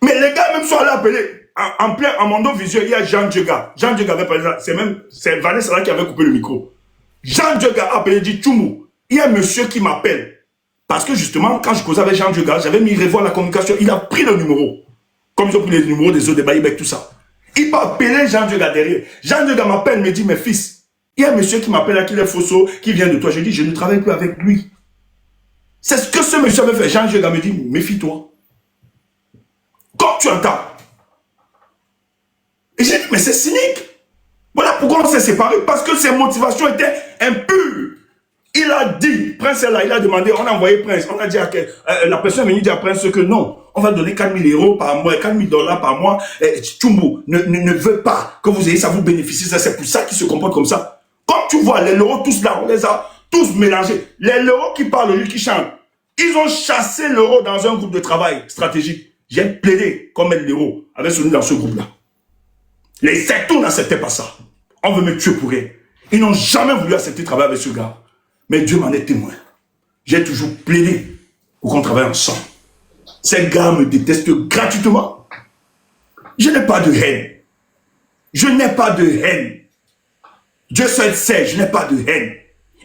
Mais les gars même sont allés appeler. En plein Amando Visuel, il y a Jean Djega. Jean Djega avait parlé ça. C'est Vanessa là qui avait coupé le micro. Jean Djega a appelé, dit Tchoumou. Il y a un monsieur qui m'appelle. Parce que justement, quand je causais avec Jean Djega, j'avais mis revoir la communication. Il a pris le numéro. Comme ils ont pris les numéros des autres, des Baïbek, tout ça. Il peut appeler Jean Djega derrière. Jean Djega m'appelle, me dit, mes fils, il y a un monsieur qui m'appelle là, qui est Fosso, qui vient de toi. Je dis, je ne travaille plus avec lui. C'est ce que ce monsieur avait fait. Jean Djega me dit, méfie-toi. Comme tu entends. Et j'ai dit, mais c'est cynique. Voilà pourquoi on s'est séparés. Parce que ses motivations étaient impures. Il a dit, Prince est là, il a demandé, on a envoyé Prince. On a dit à la personne est venue dire à Prince que non, on va donner 4 000 € par mois, 4 000 $ par mois. Tchoumou ne veut pas que vous ayez ça, vous bénéficiez ça. C'est pour ça qu'il se comporte comme ça. Comme tu vois, les loraux tous là, on les a tous mélangés. Les loraux qui parlent, lui qui chante, ils ont chassé l'euro dans un groupe de travail stratégique. J'ai plaidé comme l'euro avec celui dans ce groupe-là. Les secteurs n'acceptaient pas ça. On veut me tuer pour rien. Ils n'ont jamais voulu accepter de travailler avec ce gars. Mais Dieu m'en est témoin. J'ai toujours plaidé pour qu'on travaille ensemble. Ces gars me détestent gratuitement. Je n'ai pas de haine. Je n'ai pas de haine. Dieu seul sait, je n'ai pas de haine.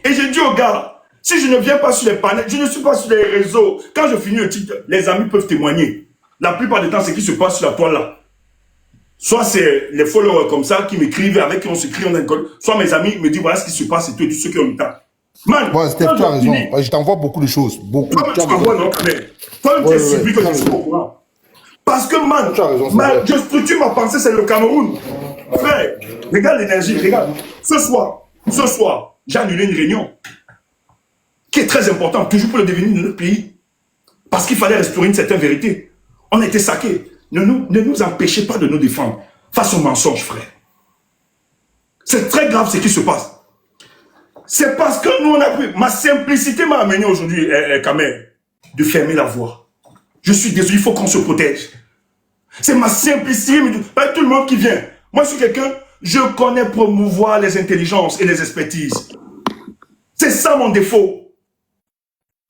Et je dis aux gars, si je ne viens pas sur les panels, je ne suis pas sur les réseaux. Quand je finis le titre, les amis peuvent témoigner. La plupart du temps, c'est ce qui se passe sur la toile là. Soit c'est les followers comme ça qui m'écrivent, avec qui on s'écrit, on a une colle. Soit mes amis me disent voilà ce qui se passe et tous ceux qui ont le temps. Man, bon, Steph, tu as raison. Je t'envoie beaucoup de choses. Beaucoup. Toi-même, tu envoies non, mais toi-même, tu es surpris que je suis au courant. Parce que, man, je structure ma pensée, c'est le Cameroun. Frère, regarde l'énergie, regarde. Ce soir, j'ai annulé une réunion qui est très importante, toujours pour le devenir de notre pays. Parce qu'il fallait restaurer une certaine vérité. On a été saqués. Ne nous empêchez pas de nous défendre face aux mensonges, frère. C'est très grave ce qui se passe. C'est parce que nous, on a pris... Ma simplicité m'a amené aujourd'hui, Kamer, de fermer la voie. Je suis désolé, il faut qu'on se protège. C'est ma simplicité. Pas tout le monde qui vient. Moi, je suis quelqu'un, je connais promouvoir les intelligences et les expertises. C'est ça mon défaut.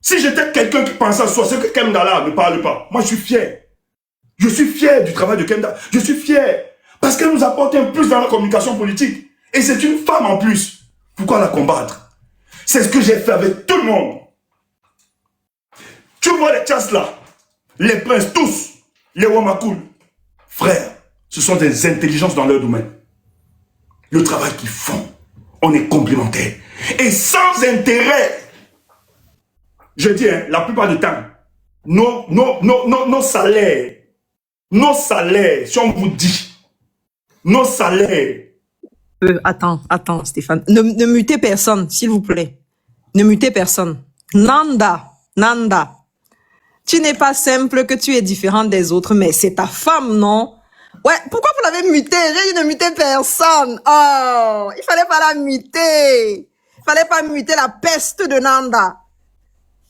Si j'étais quelqu'un qui pensait à soi, c'est que Kemdala ne parle pas. Moi, je suis fier. Je suis fier du travail de Kemdala. Je suis fier. Parce qu'elle nous apporte un plus dans la communication politique. Et c'est une femme en plus. Pourquoi la combattre? C'est ce que j'ai fait avec tout le monde. Tu vois les chasses là, les princes tous, les Wamakoul, frères, ce sont des intelligences dans leur domaine. Le travail qu'ils font, on est complémentaires. Et sans intérêt, je dis, hein, la plupart du temps, nos salaires, si on vous dit, nos salaires. Attends, Stéphane. Ne mutez personne, s'il vous plaît. Ne mutez personne. Nanda. Tu n'es pas simple, que tu es différente des autres, mais c'est ta femme, non? Ouais, pourquoi vous l'avez mutée? J'ai dit ne muter personne. Oh, il fallait pas la muter. Il fallait pas muter la peste de Nanda.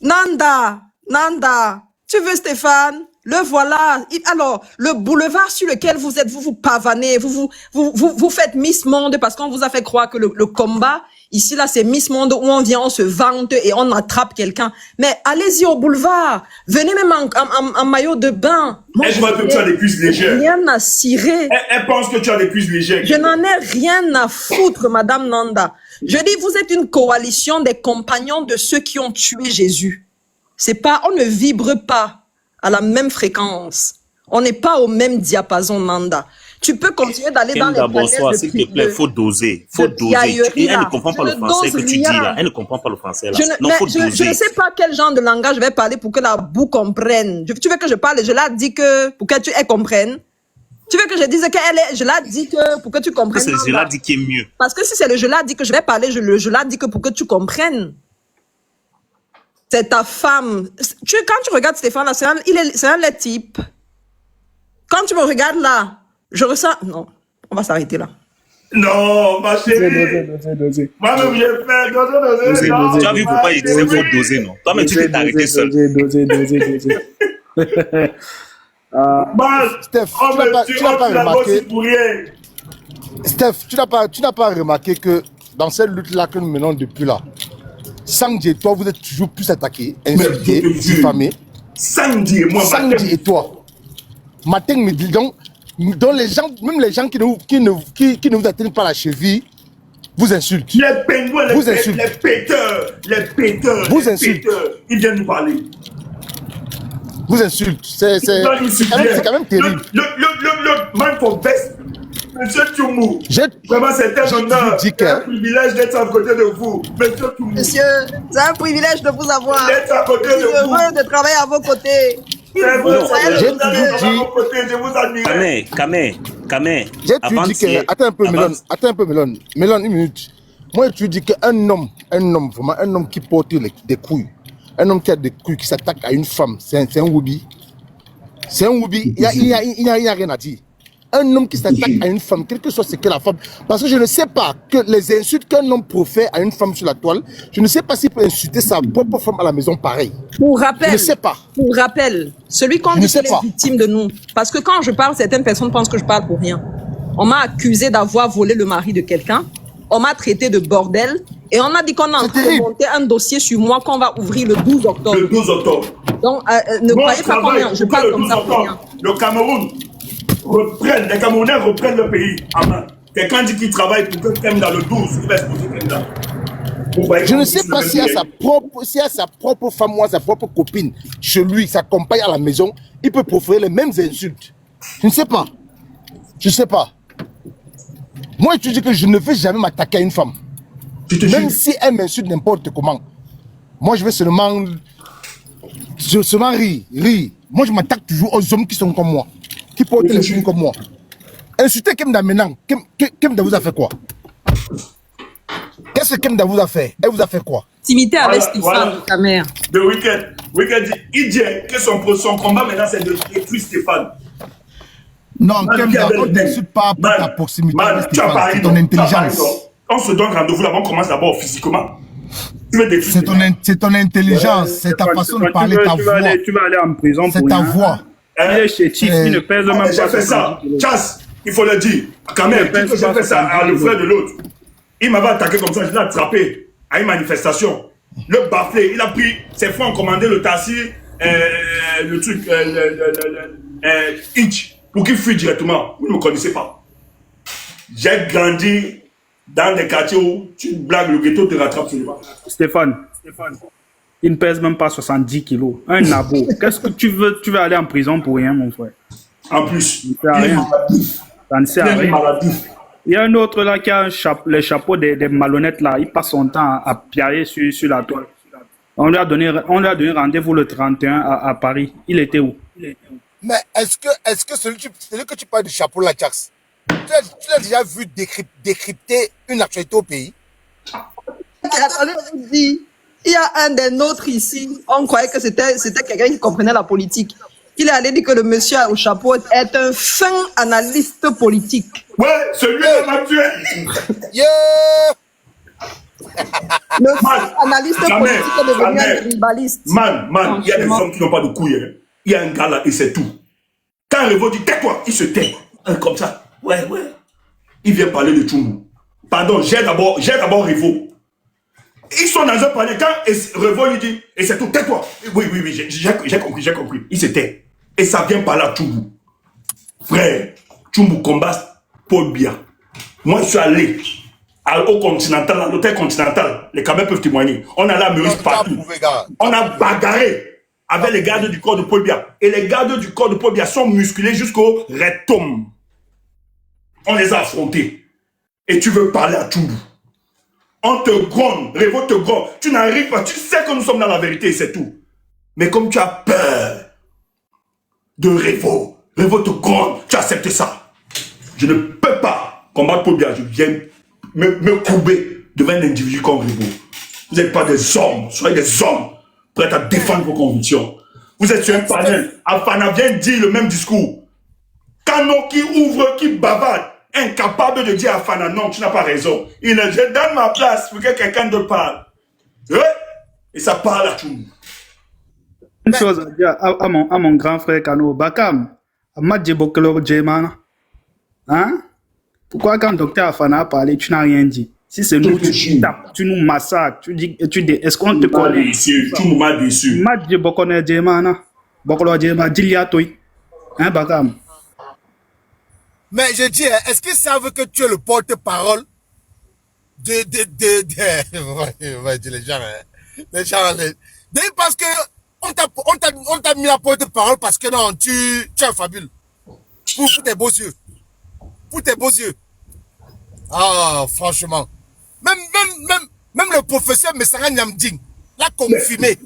Nanda, tu veux Stéphane? Le voilà. Alors, le boulevard sur lequel vous êtes, vous pavanez, vous faites Miss Monde parce qu'on vous a fait croire que le combat Ici, là, c'est Miss Monde où on vient, on se vante et on attrape quelqu'un. Mais allez-y au boulevard. Venez même en maillot de bain. Moi, Elle croit que tu as des cuisses légères. rien à cirer. Elle pense que tu as des cuisses légères. Je n'en ai rien à foutre, Madame Nanda. Je dis, vous êtes une coalition des compagnons de ceux qui ont tué Jésus. C'est pas, on ne vibre pas à la même fréquence. On n'est pas au même diapason, Nanda. Tu peux continuer d'aller dans les bonsoir, panels s'il te plaît, faut doser. Faut doser. piaillerie, Elle ne là. comprend pas Je le ne français dose que tu dis rien. là. Elle ne comprend pas le français là. Je ne, Non, mais faut je ne doser. sais pas quel genre de langage je vais parler pour que la boue comprenne. Tu veux que je parle, je l'ai dit que pour que elle comprenne. Tu veux que je dise qu'elle est, je l'ai dit que pour que tu comprennes. C'est je l'ai dit qui est mieux. Parce que si c'est le je l'ai dit que je vais parler, je l'ai dit que pour que tu comprennes. C'est ta femme. Quand tu regardes Stéphane là, c'est un laid type. Quand tu me regardes là, je ressens. Non, on va s'arrêter là. Non, ma chérie. Doser. Moi-même, j'ai fait doser. Non, Tu as vu pourquoi il disait faut doser, non? Toi-même, tu t'es arrêté seul. Doser. Man, Steph, on tu n'as me tue, pas on tue la remarqué- bosse pour rien. Steph, tu n'as pas remarqué que dans cette lutte-là que nous menons depuis là, Sandy et toi, vous êtes toujours plus attaqués, insultés, je te jure. diffamés. Sandy et moi, Sandy et toi. Matin, midi, donc les gens, même les gens qui ne vous atteignent pas la cheville, vous insultent. les pingouins, Vous insultez. les péteurs, Vous les insultez. péteurs, ils viennent nous parler. Vous insultent. C'est quand même terrible. Le man for best, monsieur Toumou. Vraiment, c'est un je honneur, dis c'est un que- privilège d'être à côté de vous, monsieur Toumou. Monsieur, c'est un privilège de vous avoir. D'être à côté Je suis de vous. heureux de travailler à vos côtés. C'est vous, J'ai je vous toujours admire dit- à vos côtés, je vous admire. Kamé. J'ai toujours dit que. Attends un peu, Melon. Melon, une minute. Moi, tu dis qu'un homme, vraiment, un homme qui porte des couilles, un homme qui a des couilles, qui s'attaque à une femme, c'est un woubi. C'est un woubi. Il n'y a rien à dire. Un homme qui s'attaque à une femme, quel que soit ce que la femme. Parce que je ne sais pas que les insultes qu'un homme profère à une femme sur la toile, je ne sais pas s'il peut insulter sa propre femme à la maison pareil. Pour rappel, Je ne sais pas. Pour rappel, celui qu'on Je ne dit sais qu'il pas. est victime de nous. Parce que quand je parle, certaines personnes pensent que je parle pour rien. On m'a accusé d'avoir volé le mari de quelqu'un. On m'a traité de bordel. Et on a dit qu'on est en C'est train de terrible. monter un dossier sur moi qu'on va ouvrir le 12 octobre. Le 12 octobre. Donc, ne Moi, croyez pas travaille je pour que parle le comme 12 ça pour rien. octobre, le Cameroun les Camerounais reprennent le pays en main. Quelqu'un dit qu'il travaille pour que Kemda le 12, il va exposer Kemda. Je ne sais pas s'il a sa propre femme ou sa propre copine chez lui, sa compagne à la maison, il peut proférer les mêmes insultes. Je ne sais pas. Je ne sais pas. Moi, je te dis que je ne vais jamais m'attaquer à une femme. Même si elle m'insulte n'importe comment. Moi, je vais seulement rire. Moi, je m'attaque toujours aux hommes qui sont comme moi, qui portent les choses comme moi. Insulter Kemda maintenant, Kemda vous a fait quoi? Qu'est-ce que Kemda vous a fait? Elle vous a fait quoi? Intimité avec Voilà, Stéphane, voilà. ta mère. Le week-end dit, il dit que son combat maintenant c'est de détruire Stéphane. Non, Man, Kemda, qui a on des- n'insulte pas pour Man, ta proximité man, avec tu as Stéphane, parlé, c'est ton non, tu as parlé, intelligence. non. On se donne rendez-vous là-bas, on commence d'abord physiquement. Tu veux détruire Stéphane. C'est ton intelligence, c'est ta façon de parler, ta voix. Tu vas aller en prison C'est pour ta rien. voix. Il est chétif, il ne pèse même Ah, pas. j'ai fait ça. 70 kilos. Chasse, il faut le dire. Quand même, Il j'ai fait ça à le frère de l'autre. Il m'avait attaqué comme ça, je l'ai attrapé à une manifestation. Le bafflé, il a pris, ses frères ont commandé le taxi, le truc, Inch, pour qu'il fuit directement. Vous ne me connaissez pas. J'ai grandi dans des quartiers où tu blagues, le ghetto te rattrape sur le bas. Stéphane, il ne pèse même pas 70 kilos. Un nabo. Qu'est-ce que tu veux? Tu vas aller en prison pour rien, mon frère. En plus, il sert à est rien. maladif. Ça ne sert Il à est rien. maladif. Il y a un autre là qui a les chapeaux des malhonnêtes là. Il passe son temps à piailler sur la toile. On lui a donné rendez-vous le 31 à Paris. Il était où? Mais est-ce que celui que tu parles du chapeau là, Jax, tu l'as déjà vu décrypter une actualité au pays? Attendez, je vous dis, il y a un des nôtres ici, on croyait que c'était quelqu'un qui comprenait la politique. Il est allé dire que le monsieur au chapeau est un fin analyste politique. Ouais, celui-là m'a tué. Yeah! Le fin analyste jamais, politique est devenu jamais. un tribaliste. Man, il y a des Franchement. hommes qui n'ont pas de couilles. Hein. Il y a un gars là et c'est tout. Quand Revo dit tais-toi, il se tait. Comme ça. Ouais. Il vient parler de Tchoumou. Pardon, j'ai d'abord Revo. Ils sont dans un panier. Quand Revo lui dit, et c'est tout, tais-toi. Oui, j'ai compris. Il se tait. Et ça vient par là, Tchoumou. Frère, Tchoumou combat Paul Biya. Moi, je suis allé au Continental, à l'hôtel Continental. Les caméras peuvent témoigner. On a la Meurice partout. On a bagarré avec les gardes du corps de Paul Biya. Et les gardes du corps de Paul Biya sont musclés jusqu'au rectum. On les a affrontés. Et tu veux parler à Tchoumou. On te gronde, Revo te gronde. Tu n'arrives pas, tu sais que nous sommes dans la vérité et c'est tout. Mais comme tu as peur de Revo te gronde, tu acceptes ça. Je ne peux pas combattre Paul Biya. Je viens me courber devant un individu comme Revo. Vous n'êtes pas des hommes, soyez des hommes prêts à défendre vos convictions. Vous êtes sur un panel. Afana vient dire le même discours. Kano qui ouvre, qui bavarde. Incapable de dire à Fana, non, tu n'as pas raison. Il est, je donne ma place pour que quelqu'un d'autre parle. Et ça parle à tout le monde. Une chose à dire à mon grand frère Kano, Bakam, Amadje Bokelo Djemana. Hein? Pourquoi quand docteur Afana a parlé, tu n'as rien dit? Si c'est nous, tu tapes, tu nous massacres, tu dis, est-ce qu'on te connaît? Tu m'as déçu. Amadje Bokelo Djemana. Bokelo Djemana, Diliatoy. Hein, Bakam? Mais je dis, est-ce qu'ils savent que tu es le porte-parole ouais, les gens, parce que on t'a mis la porte-parole parce que non, tu es fabule. Pour tes beaux yeux. Pour tes beaux yeux. Ah, franchement. Même le professeur Messara Nyamding l'a confirmé.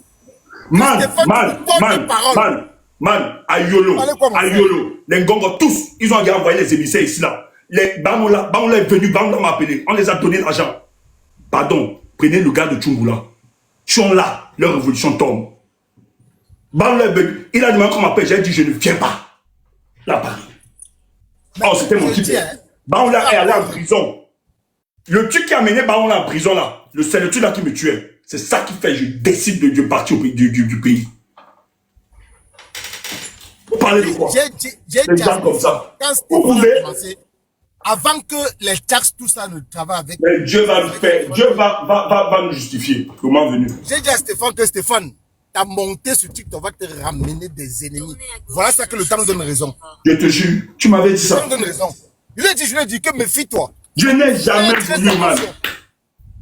Man, à Yolo, les Ngongo, tous, ils ont envoyé les émissaires ici, là. Les Bamoula est venu, Bamoula m'a appelé. On les a donné l'argent. Pardon, prenez le gars de Tchoumoula. Ils sont là, leur révolution tombe. Bamoula est venu, il a demandé qu'on m'appelle, j'ai dit je ne viens pas. Là, Paris. Oh, c'était mon type. Bamoula est allé en prison. Le truc qui a mené Bamoula en prison, là, c'est le truc là qui me tuait. C'est ça qui fait que je décide de partir du pays. Vous parlez de quoi? J'ai des gens comme ça. Quand Stéphane a commencé, avant que les taxes, tout ça ne travaille avec... Mais Dieu va nous faire, Dieu va nous justifier. Comment venu? J'ai dit à Stéphane que Stéphane, ta montée sur TikTok va te ramener des ennemis. Voilà ça que le temps nous donne raison. Je te jure, tu m'avais dit ça. Le temps nous donne raison. Je lui ai dit que méfie-toi. Je n'ai jamais voulu mal.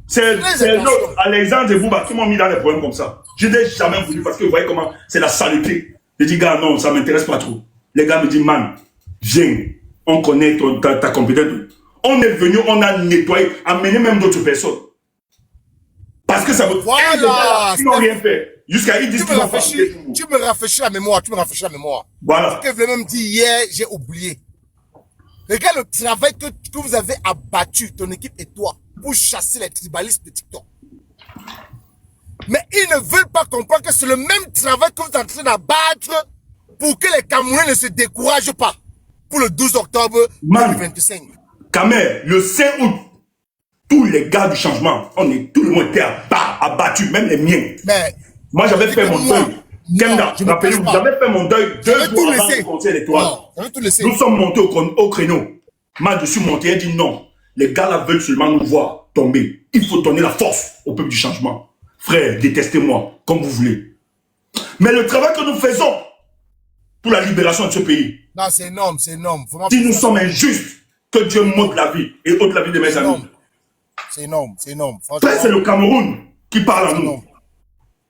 C'est l'autre, Alexandre et Bouba qui m'ont mis dans les problèmes comme ça. Je n'ai jamais voulu parce que vous voyez comment c'est la saleté. Je dis, gars, non, ça ne m'intéresse pas trop. Les gars me disent, man, viens, on connaît ta compétence. On est venu, on a nettoyé, amené même d'autres personnes. Parce que ça veut... Voilà. Ils n'ont rien fait. Jusqu'à ils disent qu'ils ont fait. Tu me rafraîchis la mémoire, Voilà. Ce que je voulais même dire hier, j'ai oublié. Regarde le travail que vous avez abattu, ton équipe et toi, pour chasser les tribalistes de TikTok. Mais ils ne veulent pas comprendre que c'est le même travail que vous êtes en train d'abattre pour que les Camerounais ne se découragent pas pour le 12 octobre 2025. Kamer, le 5 août, tous les gars du changement, tout le monde était abattu, même les miens. Mais moi, j'avais fait mon deuil. Kenda, rappelez-vous, j'avais fait mon deuil 2 jours avant le conseil électoral. Nous sommes montés au créneau. Moi, je suis monté et dit non. Les gars là veulent seulement nous voir tomber. Il faut donner la force au peuple du changement. Frère, détestez-moi, comme vous voulez. Mais le travail que nous faisons pour la libération de ce pays. Non, c'est énorme, c'est énorme. Si nous sommes injustes, que Dieu m'ôte la vie et ôte la vie de mes amis. C'est énorme, c'est énorme. Frère, c'est le Cameroun qui parle à nous.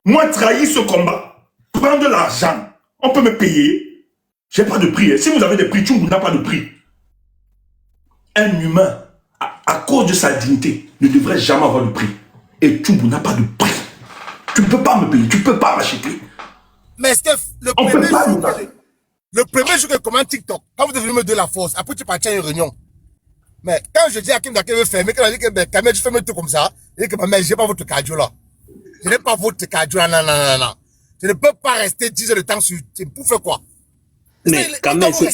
Moi, trahir ce combat, prendre de l'argent, on peut me payer. J'ai pas de prix. Si vous avez des prix, Tchoumou n'a pas de prix. Un humain, à cause de sa dignité, ne devrait jamais avoir de prix. Et Tchoumou n'a pas de prix. Tu ne peux pas me payer, tu ne peux pas m'acheter. Mais Steph, le premier jour que commande TikTok, quand vous devez me donner la force, après tu partis à une réunion. Mais quand je dis à Kim Dake veut fermer, quand elle dit que Kamel, tu fermes tout comme ça, il dit que mais je n'ai pas votre cardio là. Je n'ai pas votre cardio là, non. Je ne peux pas rester 10 heures de temps sur. Pour faire quoi? Mais Kamel, c'est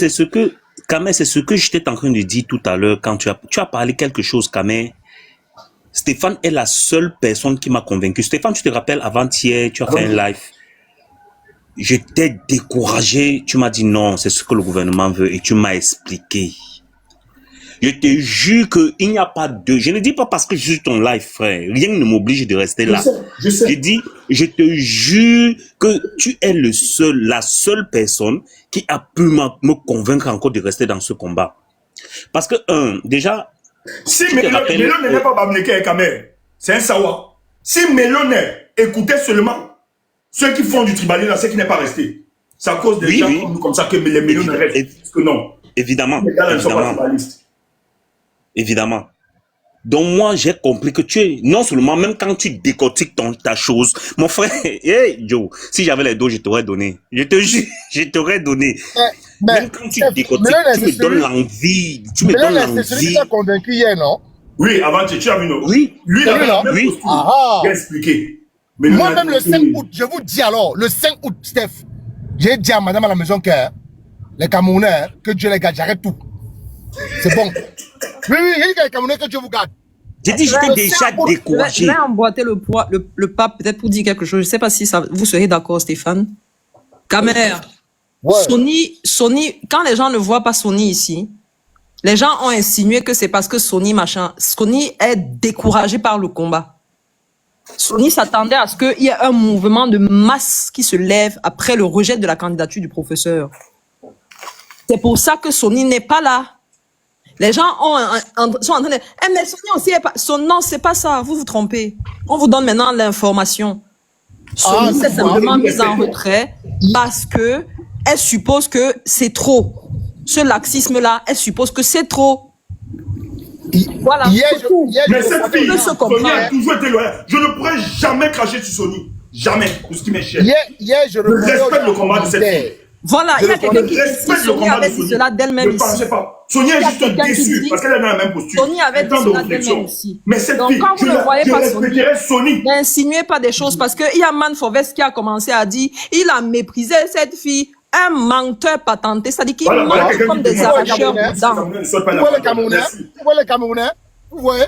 ce que. Kamel, c'est ce que j'étais en train de dire tout à l'heure quand tu as parlé quelque chose, Kamel. Stéphane est la seule personne qui m'a convaincu. Stéphane, tu te rappelles, avant-hier, tu as fait un live. J'étais découragé. Tu m'as dit non, c'est ce que le gouvernement veut et tu m'as expliqué. Je te jure qu'il n'y a pas de... Je ne dis pas parce que je suis ton live, frère. Rien ne m'oblige de rester là. Je sais. Je dis, je te jure que tu es la seule personne qui a pu me convaincre encore de rester dans ce combat. Parce que, déjà... Si Mélon n'est pas Bamleke et Kamer, c'est un sawa. Si Mélon écoutait seulement ceux qui font du tribalisme, c'est qui n'est pas resté. C'est à cause des gens comme ça que les Mélon restent. Parce que non. Évidemment. Les gars ne sont pas tribalistes. Évidemment. Donc moi, j'ai compris que tu es, non seulement, même quand tu décortiques ta chose, mon frère, hey Joe, si j'avais les dos, je t'aurais donné. Je te jure, je t'aurais donné. Même quand tu décortiques, tu me donnes l'envie. Tu me donnes l'envie. C'est celui qui t'a convaincu hier, non? Oui, avant, tu as vu, non? Oui. Lui, il a la même oui. posture. Il a expliqué. Moi-même, le 5 août, je vous dis alors, le 5 août, Steph, j'ai dit à madame à la maison que les Camerounais, que Dieu les garde, j'arrête tout. C'est bon. Oui, j'ai dit que les Camerounais, que Dieu vous garde. J'ai dit, j'étais déjà découragé. Je vais emboîter le pape peut-être pour dire quelque chose. Je ne sais pas si vous serez d'accord, Stéphane. Kamer, Ouais. Sony, quand les gens ne voient pas Sony ici, les gens ont insinué que c'est parce que Sony est découragé par le combat. Sony s'attendait à ce qu'il y ait un mouvement de masse qui se lève après le rejet de la candidature du professeur. C'est pour ça que Sony n'est pas là. Les gens sont en train de... Eh, mais Sony aussi est pas... Non, c'est pas ça. Vous vous trompez. On vous donne maintenant l'information. Sony s'est simplement mise en retrait parce que elle suppose que c'est trop. Ce laxisme-là, elle suppose que c'est trop. Voilà. Mais cette fille, se Sony comprendre. a toujours été loyale. Je ne pourrais jamais cracher sur Sony. Jamais. Pour ce qui m'est cher. Hier, je respecte le combat de cette fille. Voilà, il y a quelqu'un qui respecte le Sony combat avait de dit Sony. cela d'elle-même Ne pensez ici. pas. Sony est juste quelqu'un qui déçue dit- parce qu'elle est dans la même posture. Sony avait dit Temps de cela réflexion. d'elle-même ici. Mais cette Donc, fille, quand vous je ne voyez pas Sony, respecterai Sony. n'insinuez pas des choses parce qu'il y a Man Forvest qui a commencé à dire il a méprisé cette fille, un menteur patenté, c'est-à-dire qu'il Voilà, mange quelqu'un comme qui des dit- arracheurs Camerounais, dedans. Vous voyez les Camerounais? Vous voyez les Camerounais? Vous voyez?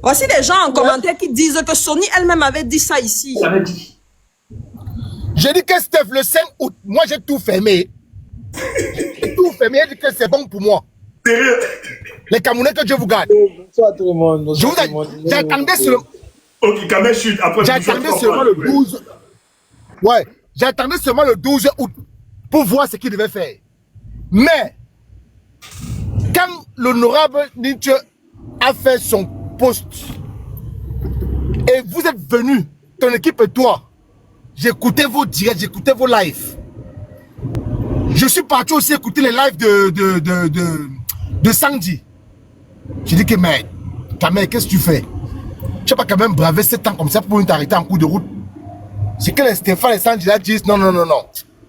Voici des gens en commentaire qui disent que Sony elle-même avait dit ça ici. J'avais dit. J'ai dit que Steph, le 5 août, moi j'ai tout fermé. J'ai tout fermé, j'ai dit que c'est bon pour moi. Sérieux. Les Camerounais, que Dieu vous garde. Bonsoir tout le monde. Je vous Bonsoir tout le monde. j'attendais seulement, Ok, quand même, chute. Après, j'attendais seulement le 12. Ouais, j'attendais seulement le 12 août pour voir ce qu'il devait faire. Mais, quand l'honorable Nietzsche a fait son poste, et vous êtes venu, ton équipe et toi, j'écoutais vos directs, j'écoutais vos lives. Je suis parti aussi écouter les lives de Sandy. J'ai dit que, mais, Kamel, qu'est-ce que tu fais? Tu n'as pas quand même bravé 7 ans comme ça pour t'arrêter en cours de route. C'est que les Stéphane et Sandy là disent non, non, non, non.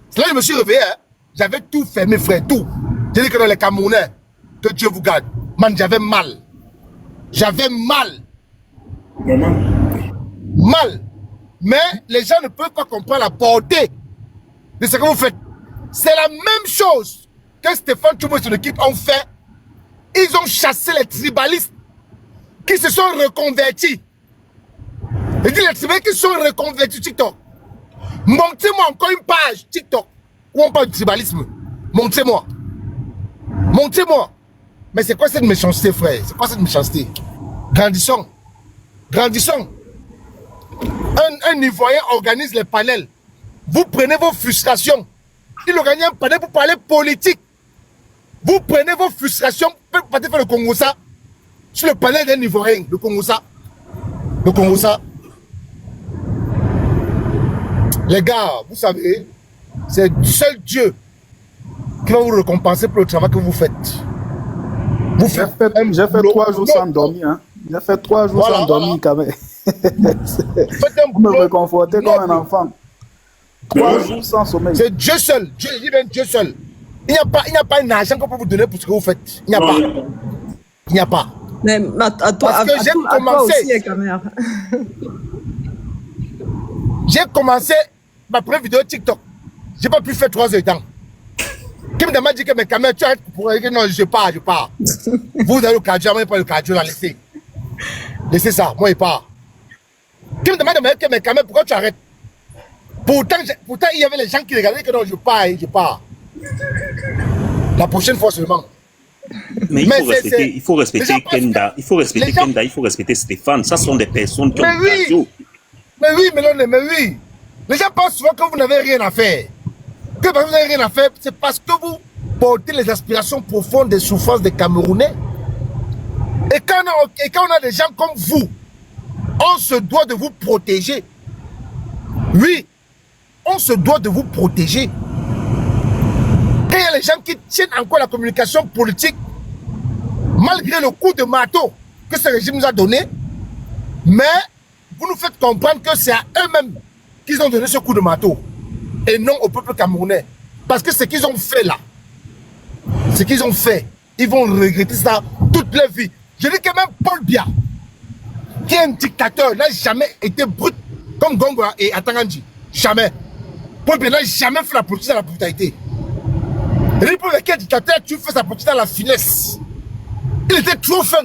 C'est là que je me suis réveillé. Hein. J'avais tout fait, mes frères, tout. J'ai dit que dans les Camerounais, que Dieu vous garde. Man, j'avais mal. J'avais mal. Mal. Mais les gens ne peuvent pas comprendre la portée de ce que vous faites. C'est la même chose que Stéphane Tchoubo et son équipe ont fait. Ils ont chassé les tribalistes qui se sont reconvertis. Et dit les tribalistes qui se sont reconvertis TikTok. Montrez-moi encore une page TikTok où on parle de tribalisme. Montrez-moi. Montrez-moi. Mais c'est quoi cette méchanceté, frère? C'est quoi cette méchanceté? Grandissons. Grandissons. Un Ivoirien organise les panels. Vous prenez vos frustrations. Il organise un panel pour parler politique. Vous prenez vos frustrations pour partir faire le Congo-ça sur le panel d'un Ivoirien, le Congo-ça. Le Congo-ça. Les gars, vous savez, c'est seul Dieu qui va vous récompenser pour le travail que vous faites. Vous J'ai fait 3 jours sans dormir. Hein. J'ai fait 3 jours sans dormir quand même. Vous me réconfortez comme un enfant. 3 jours sans sommeil. C'est Dieu seul. Dieu, il vient Dieu seul. Il n'y a pas un argent qu'on peut vous donner pour ce que vous faites. Il n'y a pas. Il n'y a pas. Mais à toi, Parce que j'ai commencé. aussi, Kamer. J'ai commencé ma première vidéo TikTok. J'ai pas pu faire 3 heures de temps. Qui me dit que mes caméras, tu arrêtes pour dire non, je pars. Vous avez le cardio, moi, pas le cardio, là, laissez. Laissez ça, moi, il part. Qui me demande que mes caméras, pourquoi tu arrêtes? Pourtant, il y avait les gens qui regardaient que non, je pars. La prochaine fois seulement. Mais il faut respecter Kenda, il faut respecter gens... Kenda, il faut respecter Stéphane. Ça sont des personnes qui ont mais oui, mais oui. Les gens pensent souvent que vous n'avez rien à faire. Que parce que vous n'avez rien à faire, c'est parce que vous portez les aspirations profondes des souffrances des Camerounais. Et quand on a des gens comme vous, on se doit de vous protéger. Oui, on se doit de vous protéger. Quand il y a les gens qui tiennent encore la communication politique, malgré le coup de marteau que ce régime nous a donné, mais vous nous faites comprendre que c'est à eux-mêmes qu'ils ont donné ce coup de marteau et non au peuple camerounais. Parce que ce qu'ils ont fait là, ce qu'ils ont fait, ils vont regretter ça toute leur vie. Je dis que même Paul Biya, qui est un dictateur, n'a jamais été brut comme Gongo et Atangandji. Jamais. Paul Biya n'a jamais fait la politique dans la brutalité. Et pour lequel dictateur, tu fais sa politique dans la finesse. Il était trop fin.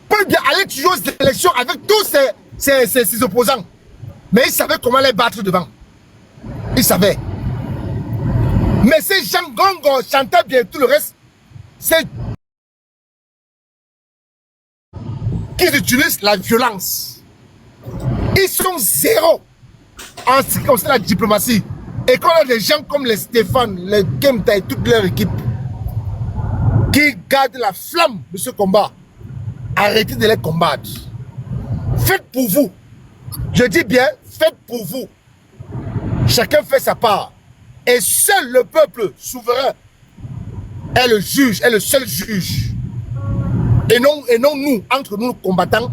Paul Biya allait toujours aux élections avec tous ses opposants. Mais il savait comment les battre devant. Il savait. Mais ces gens Gongo chantaient bien tout le reste, c'est qu'ils utilisent la violence. Ils sont zéro en ce qui concerne la diplomatie. Et quand on a des gens comme les Stéphane, les Kemta et toute leur équipe qui gardent la flamme de ce combat, arrêtez de les combattre. Faites pour vous. Je dis bien, faites pour vous. Chacun fait sa part. Et seul le peuple souverain est le juge, est le seul juge. Et non nous, entre nous combattants,